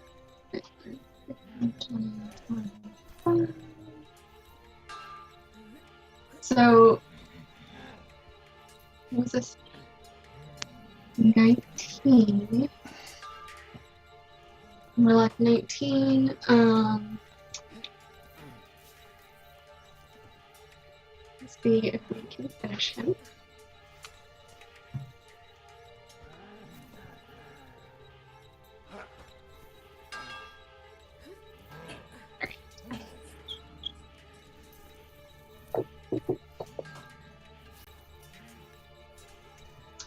So, what was this? 19. We're like 19. Let's see if we can finish him.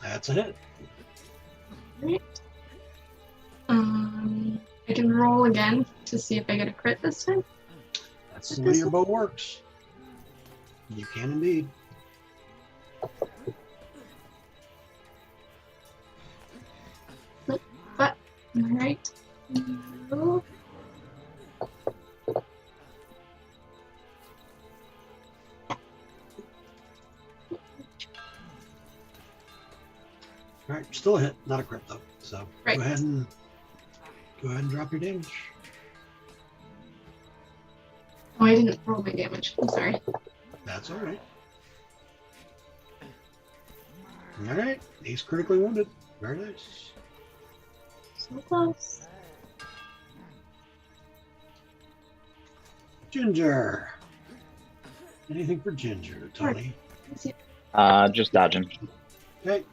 That's a hit. Right. I can roll again to see if I get a crit this time. That's the way your bow works. You can indeed. But, alright. No. All right, still a hit, not a crit though. So Right. go ahead and drop your damage. Oh, I didn't roll my damage. I'm sorry. That's all right. All right, he's critically wounded. Very nice. So close. Ginger. Anything for Ginger, Tony? Let's see. Just dodging. Okay.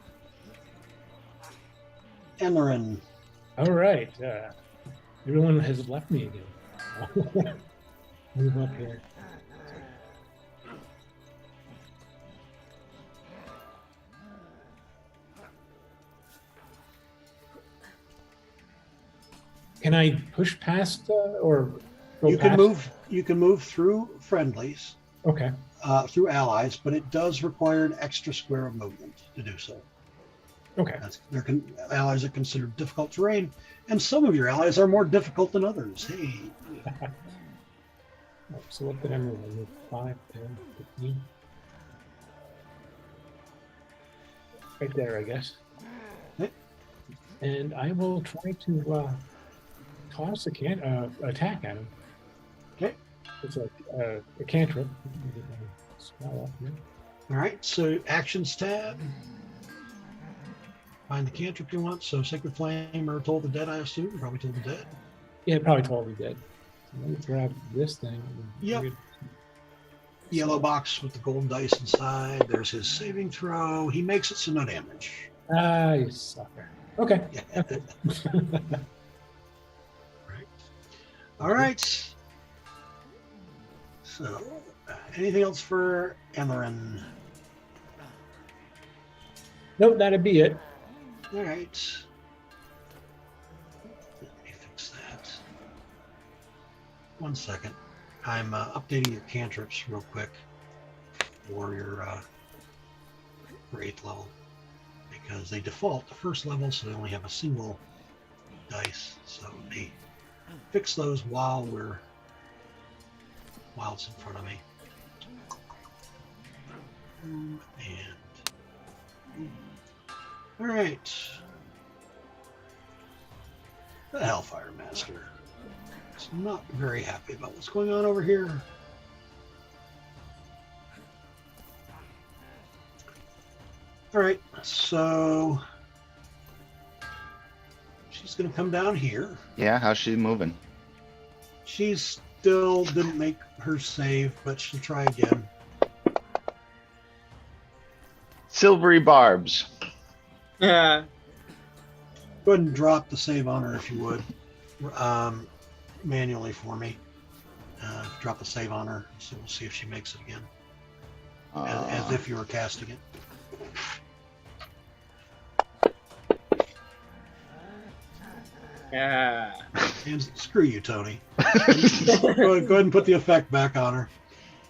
Emmerin. All right. Everyone has left me again. Move up here. Can I push past or go You can past? move. You can move through friendlies, Okay. through allies, but it does require an extra square of movement to do so. Okay. Allies are considered difficult terrain, and some of your allies are more difficult than others. Hey, So what did I move? I moved 5, 10, 15. Right there, I guess. Okay. And I will try to toss attack at him. Okay. It's a cantrip. Get my spell up here. all right. So actions tab. Find the cantrip you want. So Sacred Flame or Toll the Dead, I assume. Probably Toll the Dead. Yeah, probably totally dead. So let me grab this thing. Yep. Yellow box with the gold dice inside. There's his saving throw. He makes it, so no damage. Ah, you sucker. Okay. Yeah. All right. So, anything else for Amarin? Nope, that'd be it. All right. Let me fix that. 1 second. I'm updating your cantrips real quick for your for 8th level because they default to 1st level, so they only have a single dice. So let me fix those while it's in front of me. And all right, the Hellfire Master is not very happy about what's going on over here. All right, so she's going to come down here. Yeah, how's she moving? She still didn't make her save, but she'll try again. Silvery barbs. Yeah. Go ahead and drop the save on her if you would, manually for me. Drop the save on her, so we'll see if she makes it again, as if you were casting it. Yeah. And screw you, Tony. Go ahead and put the effect back on her.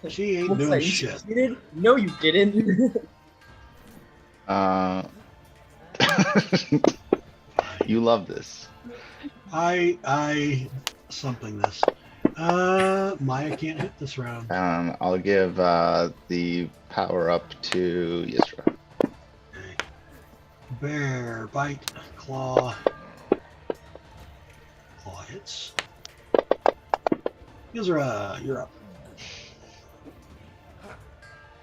She ain't doing shit. Succeeded? No, you didn't. You love this. I something this. Maya can't hit this round. I'll give the power up to Yisra. Okay. Bear, bite, claw. Claw hits. Yisra, you're up.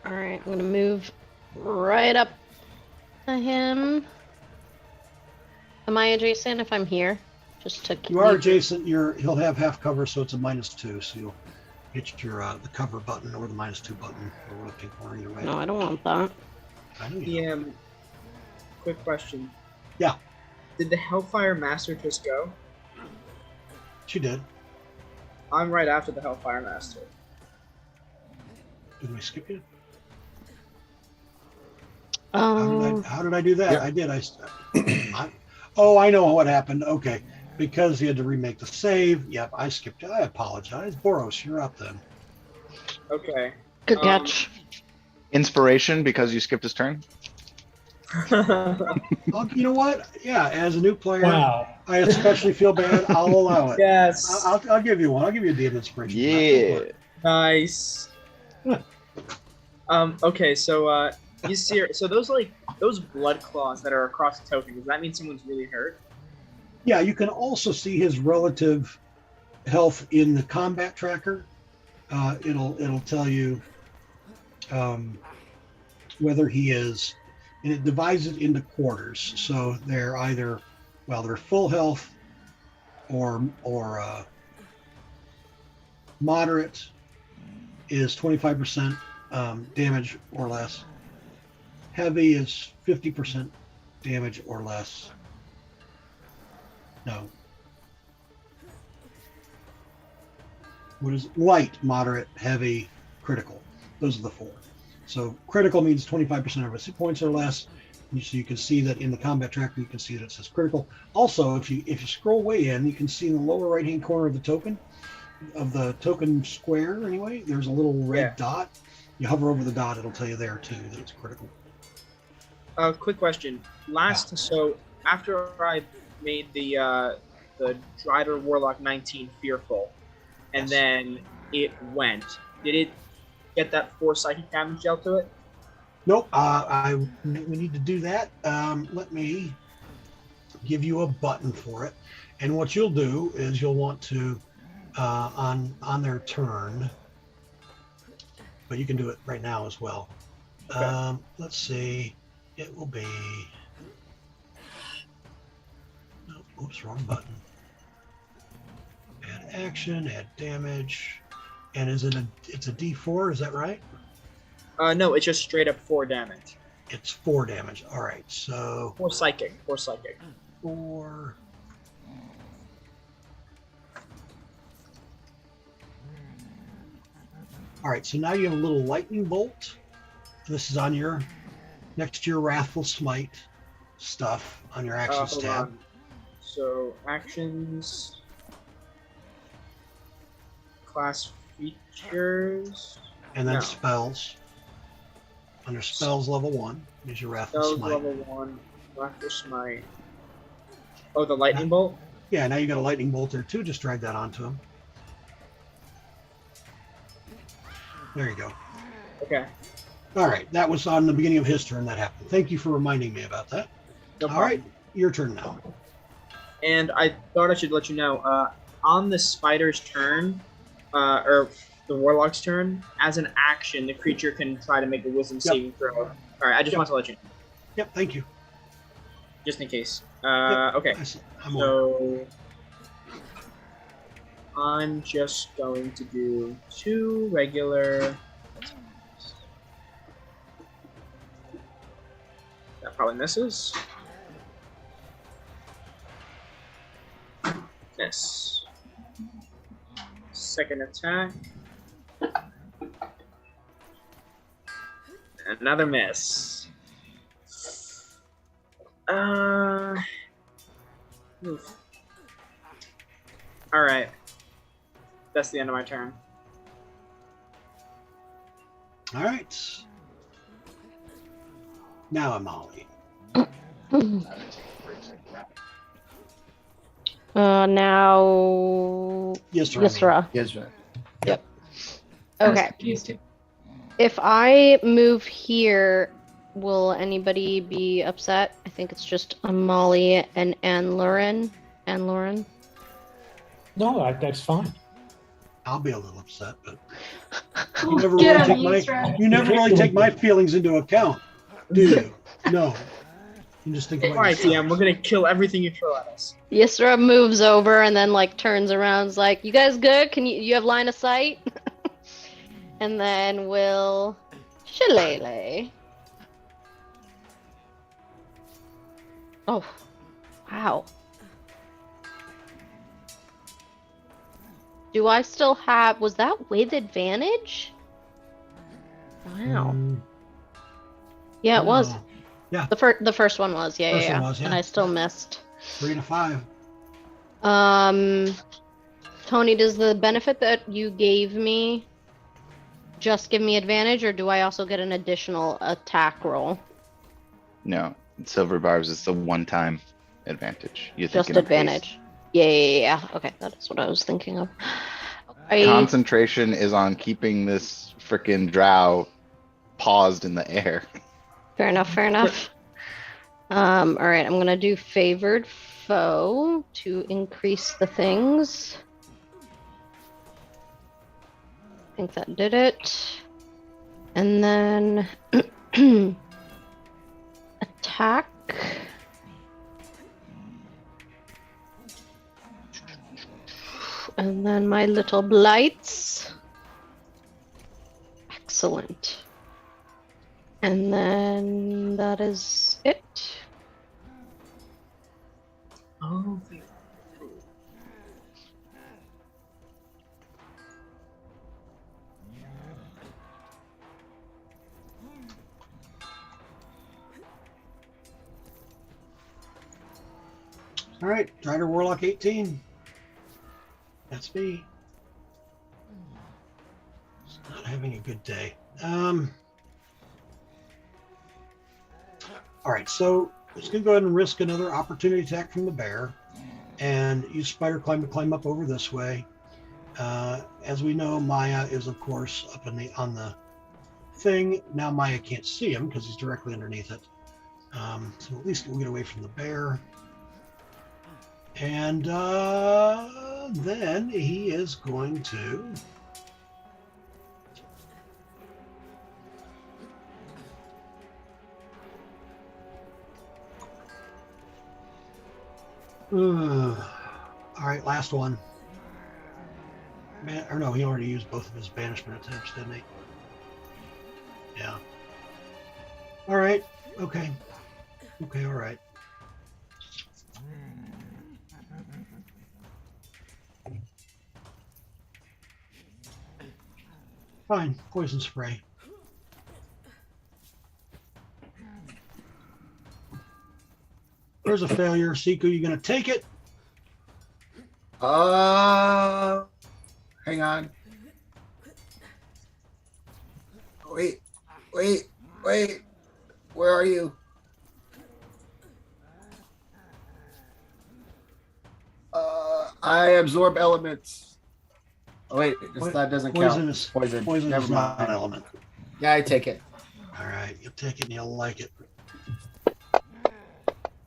All right, I'm gonna move right up to him. Am I adjacent if I'm here? Just to keep You are adjacent. He'll have half cover, so it's a -2. So you'll hit your the cover button or the -2 button or left hand corner either way. No, I don't want that. I know you don't. DM. Quick question. Yeah. Did the Hellfire Master just go? She did. I'm right after the Hellfire Master. Did we skip you? Um, How did I do that? Yeah. I did. Oh, I know what happened. Okay. Because he had to remake the save. Yep, I skipped it. I apologize. Boros, you're up then. Okay. good catch. Inspiration because you skipped his turn? You know what? Yeah, as a new player, Wow. I especially feel bad. I'll allow it. Yes. I'll give you one. I'll give you a DM inspiration. Yeah. Nice. Okay, so you see, so those blood claws that are across the token, does that mean someone's really hurt? Yeah, you can also see his relative health in the combat tracker. It'll tell you whether he is, and it divides it into quarters. So they're either, they're full health or moderate is 25% damage or less. Heavy is 50% damage or less. No. What is light, moderate, heavy, critical? Those are the 4. So critical means 25% of its hit points or less. So you can see that in the combat tracker, you can see that it says critical. Also, if you scroll way in, you can see in the lower right-hand corner of the token square anyway, there's a little red dot. You hover over the dot, it'll tell you there too that it's critical. Quick question. So after I made the Drider Warlock 19 fearful, and then it went, did it get that 4 psychic damage dealt to it? Nope. We need to do that. Let me give you a button for it, and what you'll do is you'll want to on their turn, but you can do it right now as well. Okay. Let's see. It will be. Nope, oops, wrong button. Add action, add damage, and it's a D4. Is that right? No, it's just straight up 4 damage. It's 4 damage. All right, so Or psychic. Or psychic. 4. All right, so now you have a little lightning bolt. This is on your next to your Wrathful Smite stuff on your actions Hold tab. on. So actions, class features, And then No. spells. Under spells level 1 is your Wrathful spells Smite. level 1, Wrathful Smite. Oh, the lightning bolt. Yeah, now you got a lightning bolt there too. Just drag that onto him. There you go. Okay. All right, that was on the beginning of his turn that happened. Thank you for reminding me about that. No All right, problem. your turn now. And I thought I should let you know, on the spider's turn, or the warlock's turn, as an action, the creature can try to make a wisdom saving throw. All right, I just want to let you know, Yep, thank you. just in case. Yep. Okay, I'm on. so I'm just going to do 2 regular. That probably misses. Miss. Second attack. Another miss. Oof. All right. That's the end of my turn. All right. Now I'm Molly. Now Yes, sir. Yisra. Yes, right. I was Okay. confused too. If I move here, will anybody be upset? I think it's just Molly and Lauren. Lauren. No, that's fine. I'll be a little upset, but Ooh, you never get really him, take my Yisra. you never really take my feelings into account, do you? No. You just think about All right, yourself. DM, we're gonna kill everything you throw at us. Yisra moves over and then like turns around, is like, "You guys good? Can you have line of sight?" And then we'll shillelagh. Oh, wow. Do I still have? Was that with advantage? Wow. Mm, Yeah, it was. no. The first one was. Yeah, First yeah, one yeah. was, yeah. And I still missed. 3 to 5. Tony, does the benefit that you gave me just give me advantage, or do I also get an additional attack roll? No, silver barbs is the one-time advantage. You're Just thinking of haste. advantage. Yeah. Okay, that's what I was thinking of. I, Concentration is on keeping this frickin' drow paused in the air. fair enough. All right, I'm gonna do favored foe to increase the things. I think that did it. And then attack. And then my little blights. Excellent. And then that is it. Oh, All right, Drider Warlock 18. That's me. Just not having a good day. All right, so I'm just gonna go ahead and risk another opportunity attack from the bear, and use Spider Climb to climb up over this way. As we know, Maya is of course up on the thing. Now Maya can't see him because he's directly underneath it. So at least we'll get away from the bear. And then he is going to all right, last one. Or no, he already used both of his banishment attempts, didn't he? Yeah. All right, Okay. Okay, all right. Fine, poison spray. There's a failure. Siku, you gonna take it? Hang on. Wait, wait, wait. Where are you? I absorb elements. Oh, wait, that doesn't Poison count. is Poison. poison Never is not an mind. element. Yeah, I take it. All right, you'll take it and you'll like it.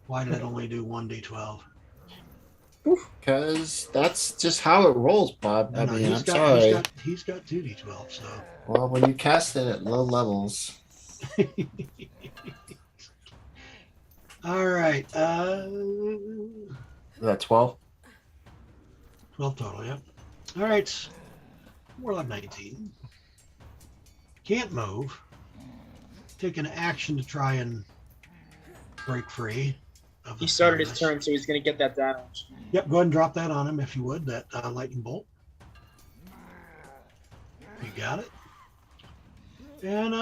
Why did it only do 1d12? Because that's just how it rolls, Bob. No, I no, mean, he's I'm got, sorry. he's got 2d12, so. Well, when you cast it at low levels, All right, is that 12? 12 total, yep. All right, more like 19. Can't move. Take an action to try and break free. Of He the started his madness. turn, so he's gonna get that damage. Yep, go ahead and drop that on him if you would, that lightning bolt. You got it. And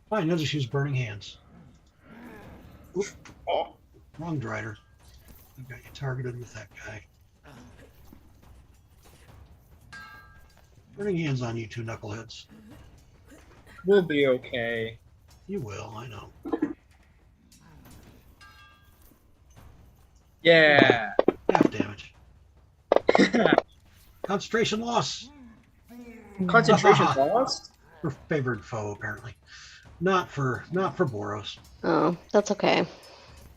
fine, you'll just use burning hands. Oop. Oh. Wrong Drider. I've got you targeted with that guy. Burning hands on you two knuckleheads. We'll be okay. You will, I know. Yeah. Half damage. Concentration loss. Concentration lost? For favored foe, apparently. Not for Boros. Oh, that's okay.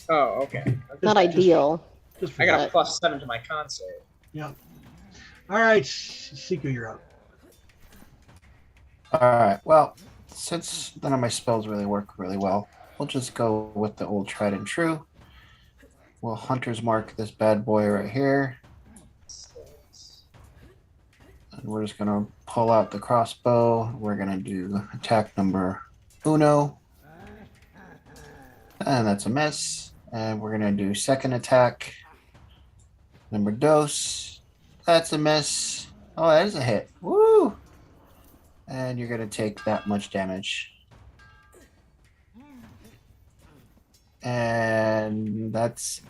Oh, okay. Not ideal. Just for I got that. a +7 to my con save. Yeah. All right, Siku, you're up. All right. Well, since none of my spells really work really well, we'll just go with the old tried and true. We'll Hunter's Mark this bad boy right here. And we're just going to pull out the crossbow. We're going to do attack number uno. And that's a miss. And we're going to do second attack. Number dos. That's a miss. Oh, that is a hit. Woo! And you're going to take that much damage. And that's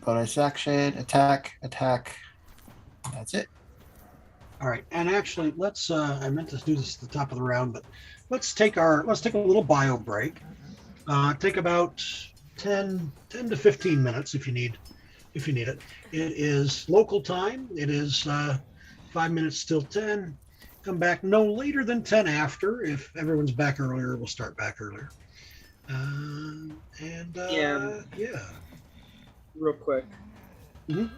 bonus action, attack. That's it. All right, and actually, let's. I meant to do this at the top of the round, but let's take a little bio break. Take about 10 to 15 minutes if you need it. It is local time. It is 5 minutes till 10. Come back no later than 10 after. If everyone's back earlier, we'll start back earlier. Yeah. Real quick. Mhm.